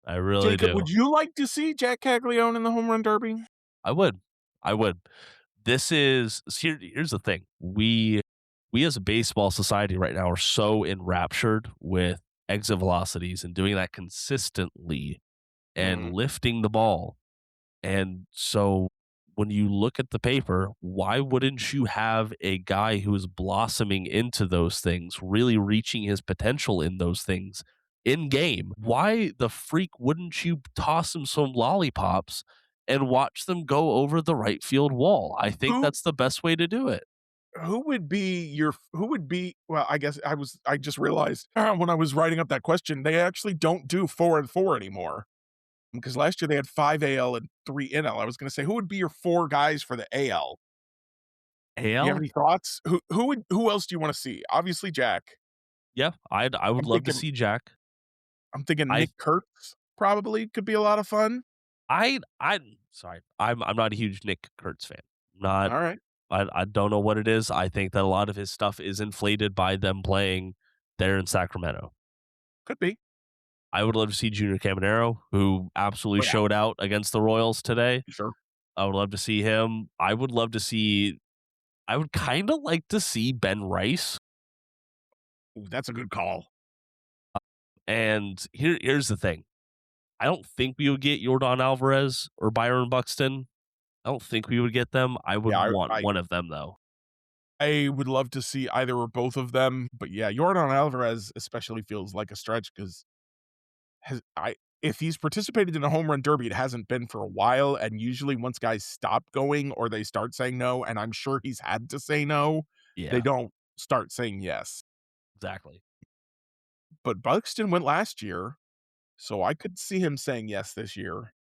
Speaker 1: I really
Speaker 2: Jacob,
Speaker 1: do.
Speaker 2: would you like to see Jack Caglianone in the home run derby?
Speaker 1: I would. I would. Here's the thing. We as a baseball society right now are so enraptured with exit velocities and doing that consistently and
Speaker 2: Mm.
Speaker 1: lifting the ball. And so when you look at the paper, why wouldn't you have a guy who is blossoming into those things, really reaching his potential in those things in game? Why the freak wouldn't you toss him some lollipops and watch them go over the right field wall? I think
Speaker 2: Who
Speaker 1: that's the best way to do it.
Speaker 2: who would be well, I just realized when I was writing up that question, they actually don't do 4 and 4 anymore. Because last year they had 5 AL and 3 NL. I was gonna say, who would be your 4 guys for the AL? Do you have
Speaker 1: AL?
Speaker 2: any thoughts? Who else do you wanna see? Obviously, Jack.
Speaker 1: Yeah, I would
Speaker 2: I'm
Speaker 1: love to
Speaker 2: thinking
Speaker 1: see Jack.
Speaker 2: I'm thinking
Speaker 1: I
Speaker 2: Nick Kurtz probably could be a lot of fun.
Speaker 1: I sorry. I'm not a huge Nick Kurtz fan. Not
Speaker 2: Alright,
Speaker 1: I don't know what it is. I think that a lot of his stuff is inflated by them playing there in Sacramento.
Speaker 2: could be.
Speaker 1: I would love to see Junior Caminero, who absolutely
Speaker 2: Oh, yeah,
Speaker 1: showed out against the Royals today.
Speaker 2: sure.
Speaker 1: I would love to see him. I would kind of like to see Ben Rice.
Speaker 2: Ooh, that's a good call.
Speaker 1: And here's the thing. I don't think we would get Jordan Alvarez or Byron Buxton. I don't think we would get them. I would
Speaker 2: Yeah,
Speaker 1: want one of them though.
Speaker 2: I would love to see either or both of them, but yeah, Yordan Alvarez especially feels like a stretch 'cause has I if he's participated in a home run derby, it hasn't been for a while, and usually once guys stop going or they start saying no, and I'm sure he's had to say no, they
Speaker 1: Yeah,
Speaker 2: don't start saying yes.
Speaker 1: exactly.
Speaker 2: But Buxton went last year, so I could see him saying yes this year.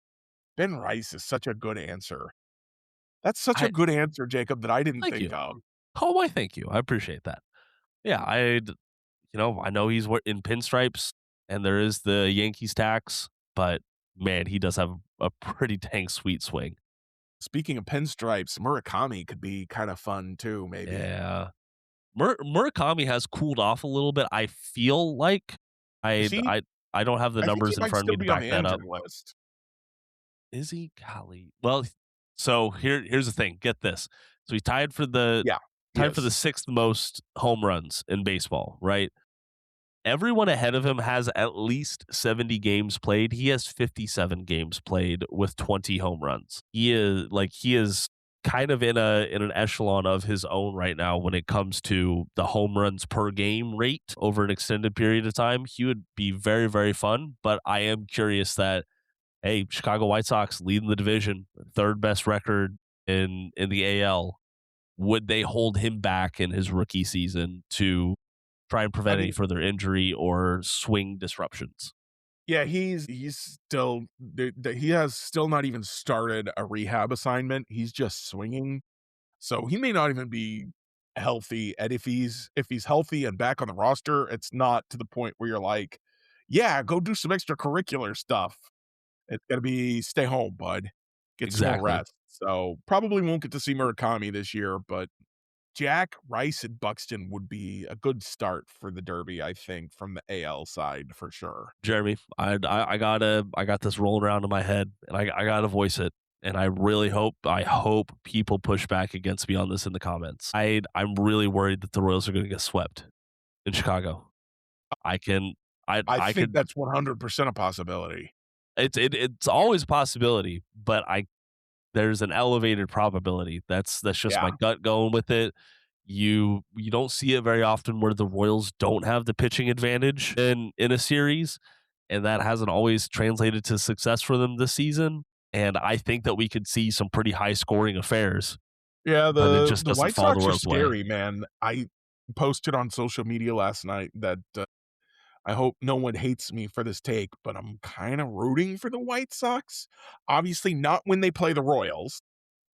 Speaker 2: Ben Rice is such a good answer. That's such a
Speaker 1: I
Speaker 2: good answer, Jacob, that I didn't
Speaker 1: thank
Speaker 2: think
Speaker 1: you.
Speaker 2: of.
Speaker 1: Oh, why? Thank you. I appreciate that. Yeah, I know he's in pinstripes, and there is the Yankees tax, but man, he does have a pretty dang sweet swing.
Speaker 2: Speaking of pinstripes, Murakami could be kind of fun too, maybe.
Speaker 1: Yeah, Murakami has cooled off a little bit. I feel like
Speaker 2: Is
Speaker 1: I
Speaker 2: he?
Speaker 1: I I don't have the
Speaker 2: I think he
Speaker 1: numbers in
Speaker 2: might
Speaker 1: front of
Speaker 2: still
Speaker 1: me to
Speaker 2: be on
Speaker 1: back
Speaker 2: the
Speaker 1: that up.
Speaker 2: Amgen list.
Speaker 1: Is he? Golly. Well, so here's the thing. Get this. So he
Speaker 2: Yeah, he
Speaker 1: tied for the
Speaker 2: is.
Speaker 1: sixth most home runs in baseball, right? Everyone ahead of him has at least 70 games played. He has 57 games played with 20 home runs. He is kind of in an echelon of his own right now when it comes to the home runs per game rate over an extended period of time. He would be very, very fun, but I am curious that hey, Chicago White Sox leading the division, third best record in the AL. Would they hold him back in his rookie season to try and
Speaker 2: I
Speaker 1: prevent any
Speaker 2: mean,
Speaker 1: further injury or swing disruptions?
Speaker 2: yeah, he's still he has still not even started a rehab assignment. He's just swinging, so he may not even be healthy. And if he's healthy and back on the roster, it's not to the point where you're like, yeah, go do some extracurricular stuff. It's gonna be stay home, bud. Get some more
Speaker 1: Exactly.
Speaker 2: rest. So, probably won't get to see Murakami this year, but Jack, Rice, and Buxton would be a good start for the Derby, I think, from the AL side for sure.
Speaker 1: Jeremy, I got this rolling around in my head, and I gotta voice it. And I hope people push back against me on this in the comments. I'm really worried that the Royals are going to get swept in Chicago. I can,
Speaker 2: I
Speaker 1: I
Speaker 2: think
Speaker 1: could.
Speaker 2: that's 100% a possibility.
Speaker 1: It's always a possibility, but I there's an elevated probability. That's just my
Speaker 2: Yeah.
Speaker 1: gut going with it. You don't see it very often where the Royals don't have the pitching advantage in a series, and that hasn't always translated to success for them this season. And I think that we could see some pretty high scoring affairs,
Speaker 2: Yeah,
Speaker 1: but it
Speaker 2: the
Speaker 1: just
Speaker 2: the
Speaker 1: doesn't
Speaker 2: White
Speaker 1: fall the
Speaker 2: Sox are
Speaker 1: Royals' way.
Speaker 2: scary, man. I posted on social media last night that, I hope no one hates me for this take, but I'm kinda rooting for the White Sox. Obviously, not when they play the Royals, 'cause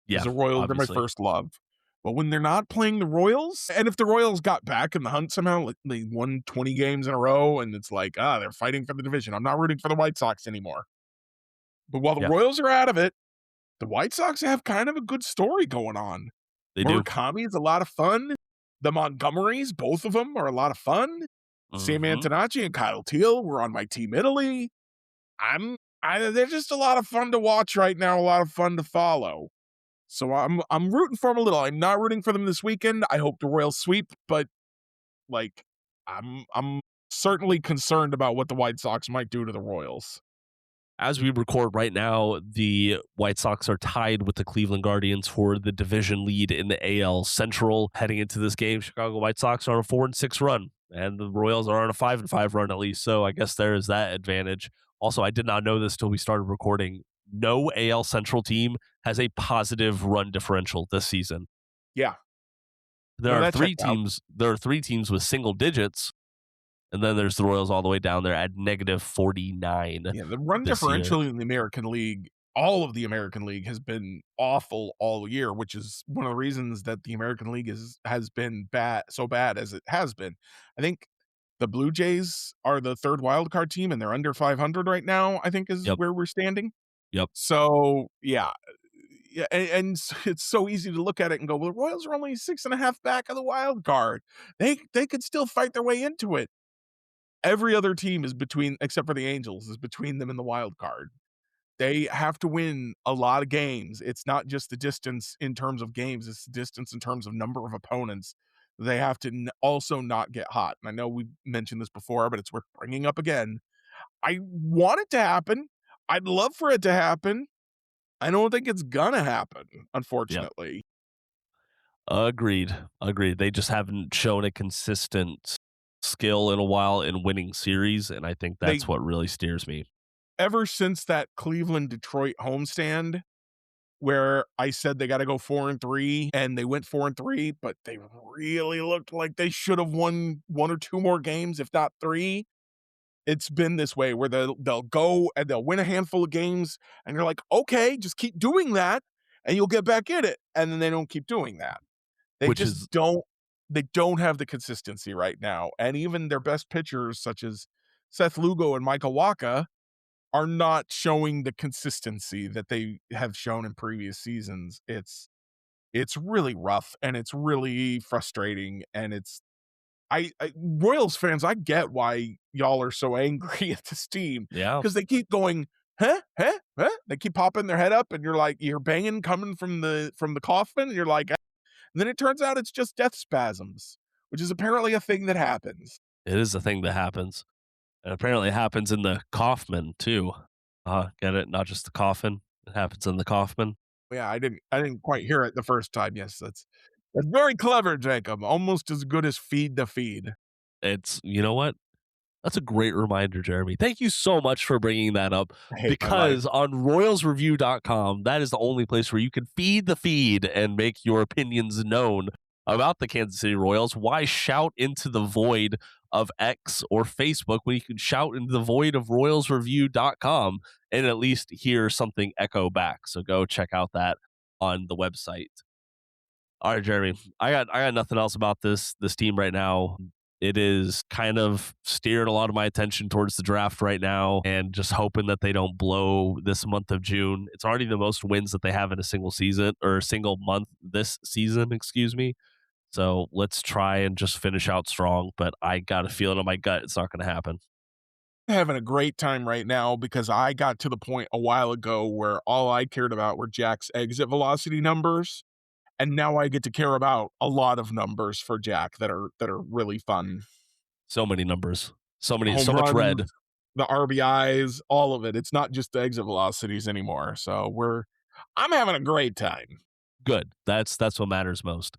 Speaker 1: Yeah,
Speaker 2: the Royals are my
Speaker 1: obviously.
Speaker 2: first love. But when they're not playing the Royals, and if the Royals got back in the hunt somehow, like, they won 20 games in a row, and it's like, they're fighting for the division, I'm not rooting for the White Sox anymore. But while the
Speaker 1: Yeah,
Speaker 2: Royals are out of it, the White Sox have kind of a good story going on.
Speaker 1: they do.
Speaker 2: Murakami is a lot of fun. The Montgomerys, both of them are a lot of fun. Sam
Speaker 1: Hmm.
Speaker 2: Antonacci and Kyle Teal were on my team Italy. I'm they're just a lot of fun to watch right now, a lot of fun to follow. So I'm rooting for them a little. I'm not rooting for them this weekend. I hope the Royals sweep, but like I'm certainly concerned about what the White Sox might do to the Royals.
Speaker 1: As we record right now, the White Sox are tied with the Cleveland Guardians for the division lead in the AL Central. Heading into this game, Chicago White Sox are on a 4-6 run, and the Royals are on a 5-5 run at least. So I guess there is that advantage. Also, I did not know this till we started recording. No AL Central team has a positive run differential this season.
Speaker 2: Yeah.
Speaker 1: There
Speaker 2: No,
Speaker 1: are
Speaker 2: that
Speaker 1: three
Speaker 2: checked out.
Speaker 1: teams. There are three teams with single digits, and then there's the Royals all the way down there at negative 49
Speaker 2: Yeah, the run
Speaker 1: this year.
Speaker 2: differential in the American League, all of the American League has been awful all year, which is one of the reasons that the American League has been bad so bad as it has been. I think the Blue Jays are the third wild card team and they're under 500 right now, I think is
Speaker 1: Yep.
Speaker 2: where we're standing.
Speaker 1: Yep.
Speaker 2: So, yeah, it's so easy to look at it and go, "Well, the Royals are only 6.5 back of the wild card. They could still fight their way into it." Every other team is between except for the Angels, is between them and the wild card. They have to win a lot of games. It's not just the distance in terms of games, it's the distance in terms of number of opponents. They have to also not get hot. And I know we've mentioned this before, but it's worth bringing up again. I want it to happen. I'd love for it to happen. I don't think it's gonna happen,
Speaker 1: Yep.
Speaker 2: unfortunately.
Speaker 1: Agreed. Agreed. They just haven't shown a consistent skill in a while in winning series, and I think
Speaker 2: They
Speaker 1: that's what really steers me.
Speaker 2: ever since that Cleveland Detroit homestand where I said they got to go 4-3 and they went 4-3, but they really looked like they should have won one or two more games, if not three. It's been this way where they'll go and they'll win a handful of games, and you're like, okay, just keep doing that, and you'll get back in it. And then they don't keep doing that. They
Speaker 1: Which
Speaker 2: just
Speaker 1: is
Speaker 2: don't. They don't have the consistency right now, and even their best pitchers, such as Seth Lugo and Michael Waka, are not showing the consistency that they have shown in previous seasons. It's really rough and it's really frustrating and it's I Royals fans, I get why y'all are so angry at this team
Speaker 1: yeah,
Speaker 2: because they keep going, huh, huh, huh. They keep popping their head up, and you're like, you're banging coming from the coffin. And you're like, and then it turns out it's just death spasms, which is apparently a thing that happens.
Speaker 1: it is a thing that happens. And apparently it happens in the Kaufman too. Get it? Not just the coffin. It happens in the Kaufman.
Speaker 2: Yeah, I didn't quite hear it the first time. Yes, that's very clever, Jacob. Almost as good as feed the feed.
Speaker 1: It's you know what? That's a great reminder, Jeremy. Thank you so much for bringing that up
Speaker 2: I hate my life.
Speaker 1: because on royalsreview.com, that is the only place where you can feed the feed and make your opinions known about the Kansas City Royals. Why shout into the void of X or Facebook when you can shout into the void of royalsreview.com and at least hear something echo back? So go check out that on the website. All right, Jeremy. I got nothing else about this team right now. It is kind of steering a lot of my attention towards the draft right now and just hoping that they don't blow this month of June. It's already the most wins that they have in a single season or a single month this season, excuse me. So let's try and just finish out strong. But I got a feeling in my gut it's not going to happen.
Speaker 2: Having a great time right now because I got to the point a while ago where all I cared about were Jack's exit velocity numbers, and now I get to care about a lot of numbers for Jack that are really fun.
Speaker 1: So many numbers, so
Speaker 2: Home
Speaker 1: much
Speaker 2: runs,
Speaker 1: red.
Speaker 2: the RBIs, all of it. It's not just the exit velocities anymore. So I'm having a great time.
Speaker 1: Good. That's what matters most.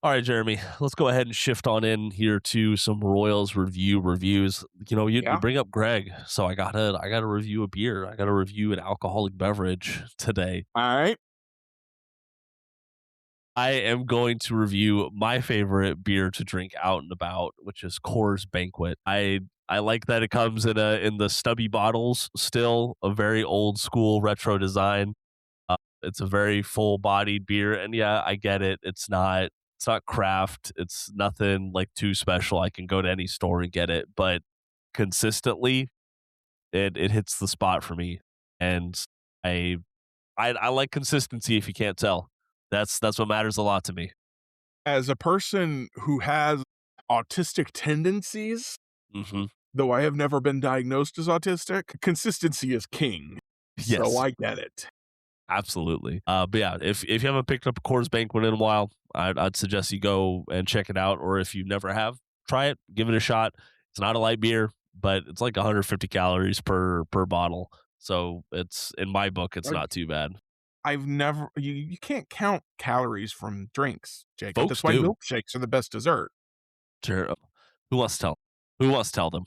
Speaker 1: All right, Jeremy, let's go ahead and shift on in here to some Royals reviews. You
Speaker 2: Yeah.
Speaker 1: bring up Greg, so I gotta review a beer. I gotta review an alcoholic beverage today.
Speaker 2: All right.
Speaker 1: I am going to review my favorite beer to drink out and about, which is Coors Banquet. I like that it comes in the stubby bottles, still a very old school retro design. It's a very full bodied beer, and yeah, I get it. It's not craft. It's nothing like too special. I can go to any store and get it, but consistently, it hits the spot for me, and I I like consistency. If you can't tell, that's what matters a lot to me.
Speaker 2: As a person who has autistic tendencies,
Speaker 1: Hmm.
Speaker 2: though I have never been diagnosed as autistic, consistency is king. So
Speaker 1: Yes,
Speaker 2: I get it.
Speaker 1: absolutely. But yeah, if you haven't picked up a Coors Banquet in a while, I'd suggest you go and check it out. Or if you never have, try it, give it a shot. It's not a light beer, but it's like 150 calories per bottle. So it's in my book, it's
Speaker 2: Like,
Speaker 1: not too bad.
Speaker 2: I've never you can't count calories from drinks, Jacob.
Speaker 1: Folks
Speaker 2: That's why
Speaker 1: do.
Speaker 2: milkshakes are the best dessert.
Speaker 1: Sure. Who wants to tell? Who wants to tell them?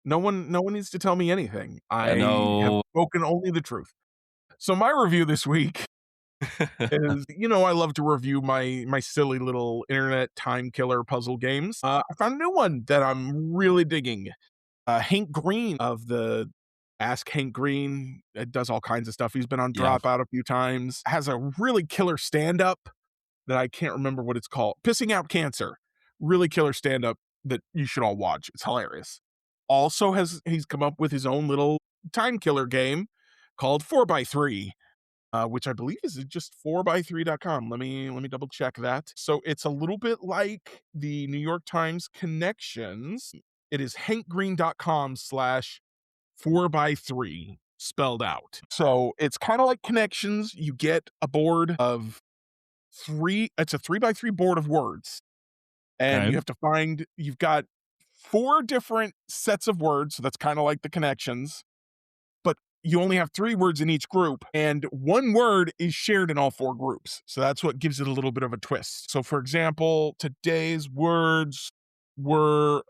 Speaker 2: No one needs to tell me anything.
Speaker 1: I
Speaker 2: I have
Speaker 1: know.
Speaker 2: spoken only the truth. So my review this week is, I love to review my silly little internet time killer puzzle games. I found a new one that I'm really digging. Hank Green of the Ask Hank Green, does all kinds of stuff. He's been on
Speaker 1: Yeah.
Speaker 2: Dropout a few times. Has a really killer stand-up that I can't remember what it's called. Pissing Out Cancer. Really killer stand-up that you should all watch. It's hilarious. Also he's come up with his own little time killer game called 4 by 3 which I believe is just 4by3.com. Let me double check that. So it's a little bit like the New York Times Connections. It is hankgreen.com slash 4by3 spelled out. So it's kind of like Connections. You get a board of it's a 3by3 board of words. And
Speaker 1: Okay.
Speaker 2: you've got four different sets of words. So that's kind of like the Connections, but you only have three words in each group, and one word is shared in all four groups. So that's what gives it a little bit of a twist. So, for example, today's words were,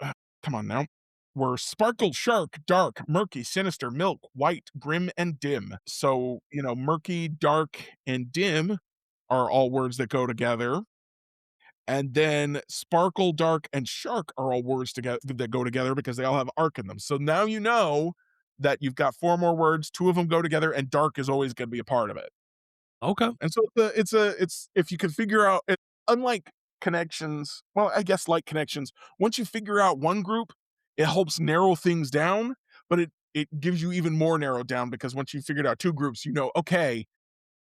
Speaker 2: come on now, were sparkle, shark, dark, murky, sinister, milk, white, grim, and dim. So, murky, dark, and dim are all words that go together. And then sparkle, dark, and shark are all words together that go together because they all have arc in them. So now you know that you've got four more words, two of them go together, and dark is always going to be a part of it.
Speaker 1: Okay.
Speaker 2: And so it's if you can figure out it, unlike connections, well, I guess like connections, once you figure out one group, it helps narrow things down, but it gives you even more narrowed down because once you figured out two groups, okay,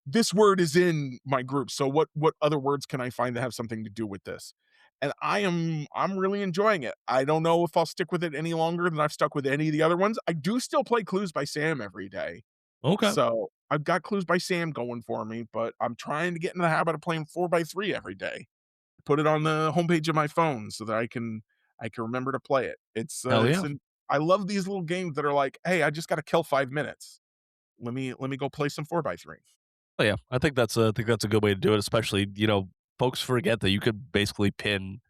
Speaker 2: this word is in my group. So what other words can I find that have something to do with this? And I'm really enjoying it. I don't know if I'll stick with it any longer than I've stuck with any of the other ones. I do still play Clues by Sam every day.
Speaker 1: Okay.
Speaker 2: So I've got Clues by Sam going for me, but I'm trying to get in the habit of playing 4 by 3 every day. Put it on the homepage of my phone so that I can remember to play it.
Speaker 1: Hell yeah.
Speaker 2: I love these little games that are like, hey, I just got to kill 5 minutes. Let me go play some 4 by 3.
Speaker 1: Oh yeah. I think that's a good way to do it. Especially folks forget that you could basically pin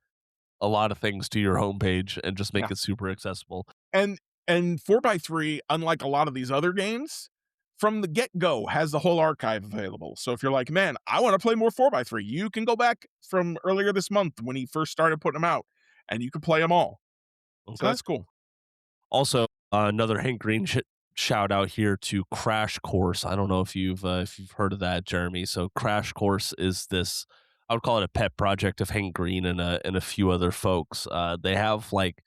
Speaker 1: a lot of things to your homepage and just make
Speaker 2: Yeah.
Speaker 1: it super accessible.
Speaker 2: And and 4 by 3, unlike a lot of these other games, from the get-go has the whole archive available. So if you're like, "Man, I wanna play more 4 by 3," you can go back from earlier this month when he first started putting them out, and you can play them all. So
Speaker 1: Okay.
Speaker 2: that's cool.
Speaker 1: Also, another Hank Green shout out here to Crash Course. I don't know if you've heard of that, Jeremy. So Crash Course is this I would call it a pet project of Hank Green and a few other folks. They have like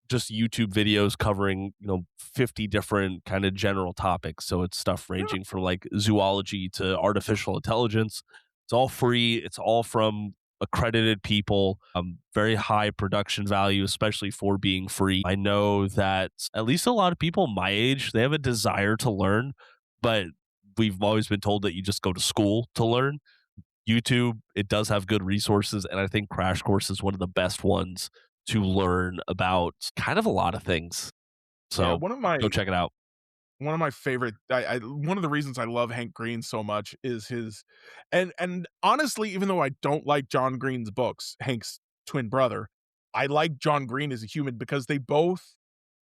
Speaker 1: just YouTube videos covering, 50 different kind of general topics. So it's stuff
Speaker 2: Yeah,
Speaker 1: ranging from like zoology to artificial intelligence. It's all free. It's all from accredited people. Very high production value, especially for being free. I know that at least a lot of people my age, they have a desire to learn, but we've always been told that you just go to school to learn. YouTube, it does have good resources, and I think Crash Course is one of the best ones to learn about kind of a lot of things.
Speaker 2: yeah.
Speaker 1: So go check it out.
Speaker 2: One of my favorite one of the reasons I love Hank Green so much is his and honestly, even though I don't like John Green's books, Hank's twin brother, I like John Green as a human because they both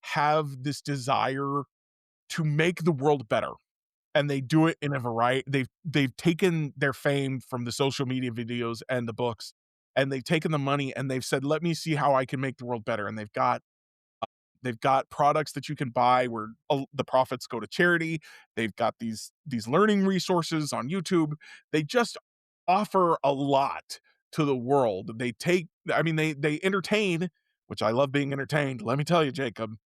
Speaker 2: have this desire to make the world better. And they do it in a variety. They've taken their fame from the social media videos and the books, and they've taken the money and they've said, "Let me see how I can make the world better." And they've got products that you can buy where the profits go to charity. They've got these learning resources on YouTube. They just offer a lot to the world. I mean, they entertain, which I love being entertained. Let me tell you, Jacob,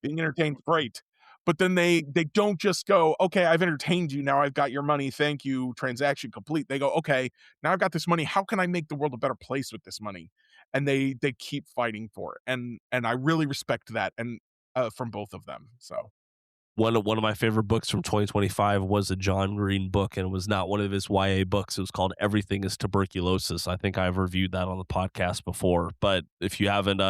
Speaker 2: being entertained is great. But then they don't just go, okay, I've entertained you. Now I've got your money. Thank you. Transaction complete. They go, okay, now I've got this money. How can I make the world a better place with this money? And they keep fighting for it. And I really respect that and from both of them. So
Speaker 1: One of my favorite books from 2025 was a John Green book, and it was not one of his YA books. It was called Everything is Tuberculosis. I think I've reviewed that on the podcast before. But if you haven't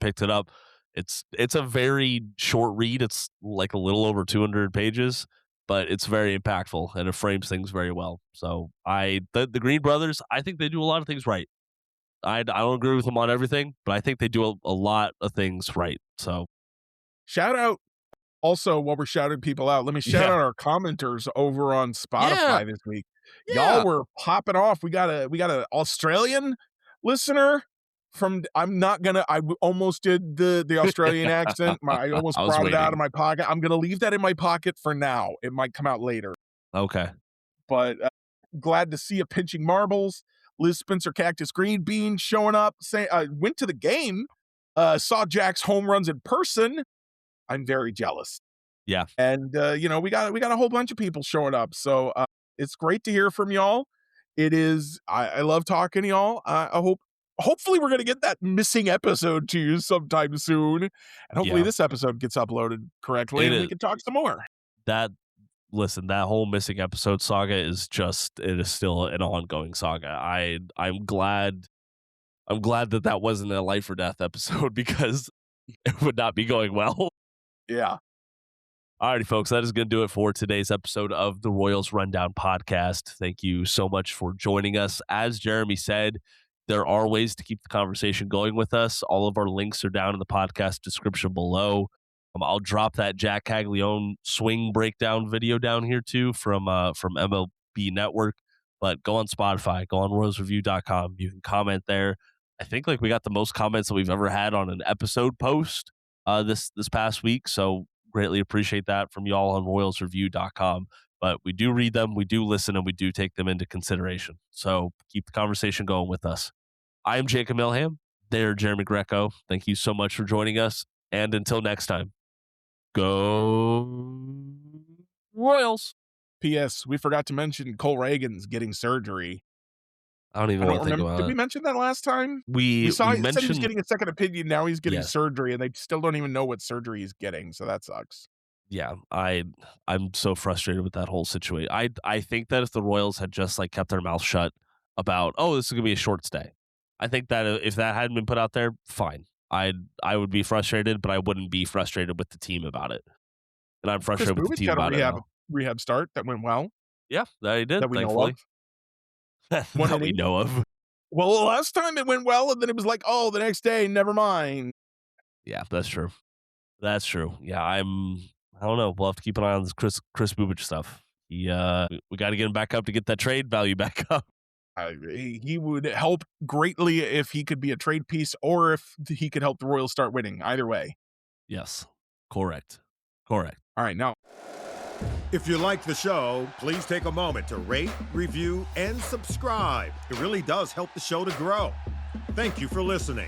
Speaker 1: picked it up, it's a very short read. It's like a little over 200 pages, but it's very impactful and it frames things very well. So the Green brothers, I think they do a lot of things right. I don't agree with them on everything, but I think they do a lot of things right. So
Speaker 2: shout out. Also, while we're shouting people out, let me shout
Speaker 1: yeah,
Speaker 2: out our commenters over on
Speaker 1: yeah,
Speaker 2: Spotify this week. Y'all
Speaker 1: yeah.
Speaker 2: were popping off. We got a Australian listener from I'm not gonna almost did the Australian accent. I almost
Speaker 1: I was
Speaker 2: brought it out of
Speaker 1: waiting.
Speaker 2: my pocket. I'm gonna leave that in my pocket for now. It might come out later.
Speaker 1: Okay.
Speaker 2: But glad to see you pinching marbles. Liz Spencer Cactus Green Bean showing up. Went to the game, saw Jack's home runs in person. I'm very jealous.
Speaker 1: Yeah.
Speaker 2: And we got a whole bunch of people showing up. So it's great to hear from y'all. It is I love talking to y'all. Hopefully we're gonna get that missing episode to you sometime soon. And hopefully
Speaker 1: Yeah.
Speaker 2: this episode gets uploaded correctly
Speaker 1: It
Speaker 2: and we
Speaker 1: is
Speaker 2: can talk some more.
Speaker 1: that listen, that whole missing episode saga is just it is still an ongoing saga. I'm glad that that wasn't a life or death episode because it would not be going well.
Speaker 2: Yeah.
Speaker 1: Alrighty, folks, that is going to do it for today's episode of the Royals Rundown podcast. Thank you so much for joining us. As Jeremy said, there are ways to keep the conversation going with us. All of our links are down in the podcast description below. I'll drop that Jac Caglianone swing breakdown video down here too from MLB Network. But go on Spotify, go on royalsreview.com. You can comment there. I think like we got the most comments that we've ever had on an episode post this past week. So greatly appreciate that from y'all on royalsreview.com. But we do read them, we do listen, and we do take them into consideration. So keep the conversation going with us. I am Jacob Milham. They're Jeremy Greco. Thank you so much for joining us. And until next time, go Royals.
Speaker 2: P.S. We forgot to mention Cole Reagan's getting surgery.
Speaker 1: I don't
Speaker 2: I
Speaker 1: even
Speaker 2: don't
Speaker 1: want to think
Speaker 2: remember. Did
Speaker 1: about
Speaker 2: we
Speaker 1: it.
Speaker 2: mention that last time?
Speaker 1: We
Speaker 2: He said he was
Speaker 1: mentioned
Speaker 2: getting a second opinion. Now he's getting
Speaker 1: yes.
Speaker 2: surgery, and they still don't even know what surgery he's getting. So that sucks.
Speaker 1: Yeah, I'm so frustrated with that whole situation. I think that if the Royals had just like kept their mouth shut about, oh, this is gonna be a short stay, I think that if that hadn't been put out there, fine. I would be frustrated, but I wouldn't be frustrated with the team about it. And I'm
Speaker 2: Chris
Speaker 1: frustrated with the
Speaker 2: Bubich
Speaker 1: team
Speaker 2: had a
Speaker 1: about it now.
Speaker 2: rehab start that went well,
Speaker 1: Yeah, that he did,
Speaker 2: that we know of.
Speaker 1: thankfully.
Speaker 2: 1
Speaker 1: That we
Speaker 2: inning.
Speaker 1: know of.
Speaker 2: Well, the last time it went well, and then it was like, "Oh, the next day, never mind."
Speaker 1: Yeah, that's true. That's true. Yeah, I don't know. We'll have to keep an eye on this Chris Bubich stuff. We got to get him back up to get that trade value back up.
Speaker 2: He would help greatly if he could be a trade piece or if he could help the Royals start winning. Either way.
Speaker 1: Yes, correct. Correct.
Speaker 2: All right, now
Speaker 3: If you like the show, please take a moment to rate, review, and subscribe. It really does help the show to grow. Thank you for listening.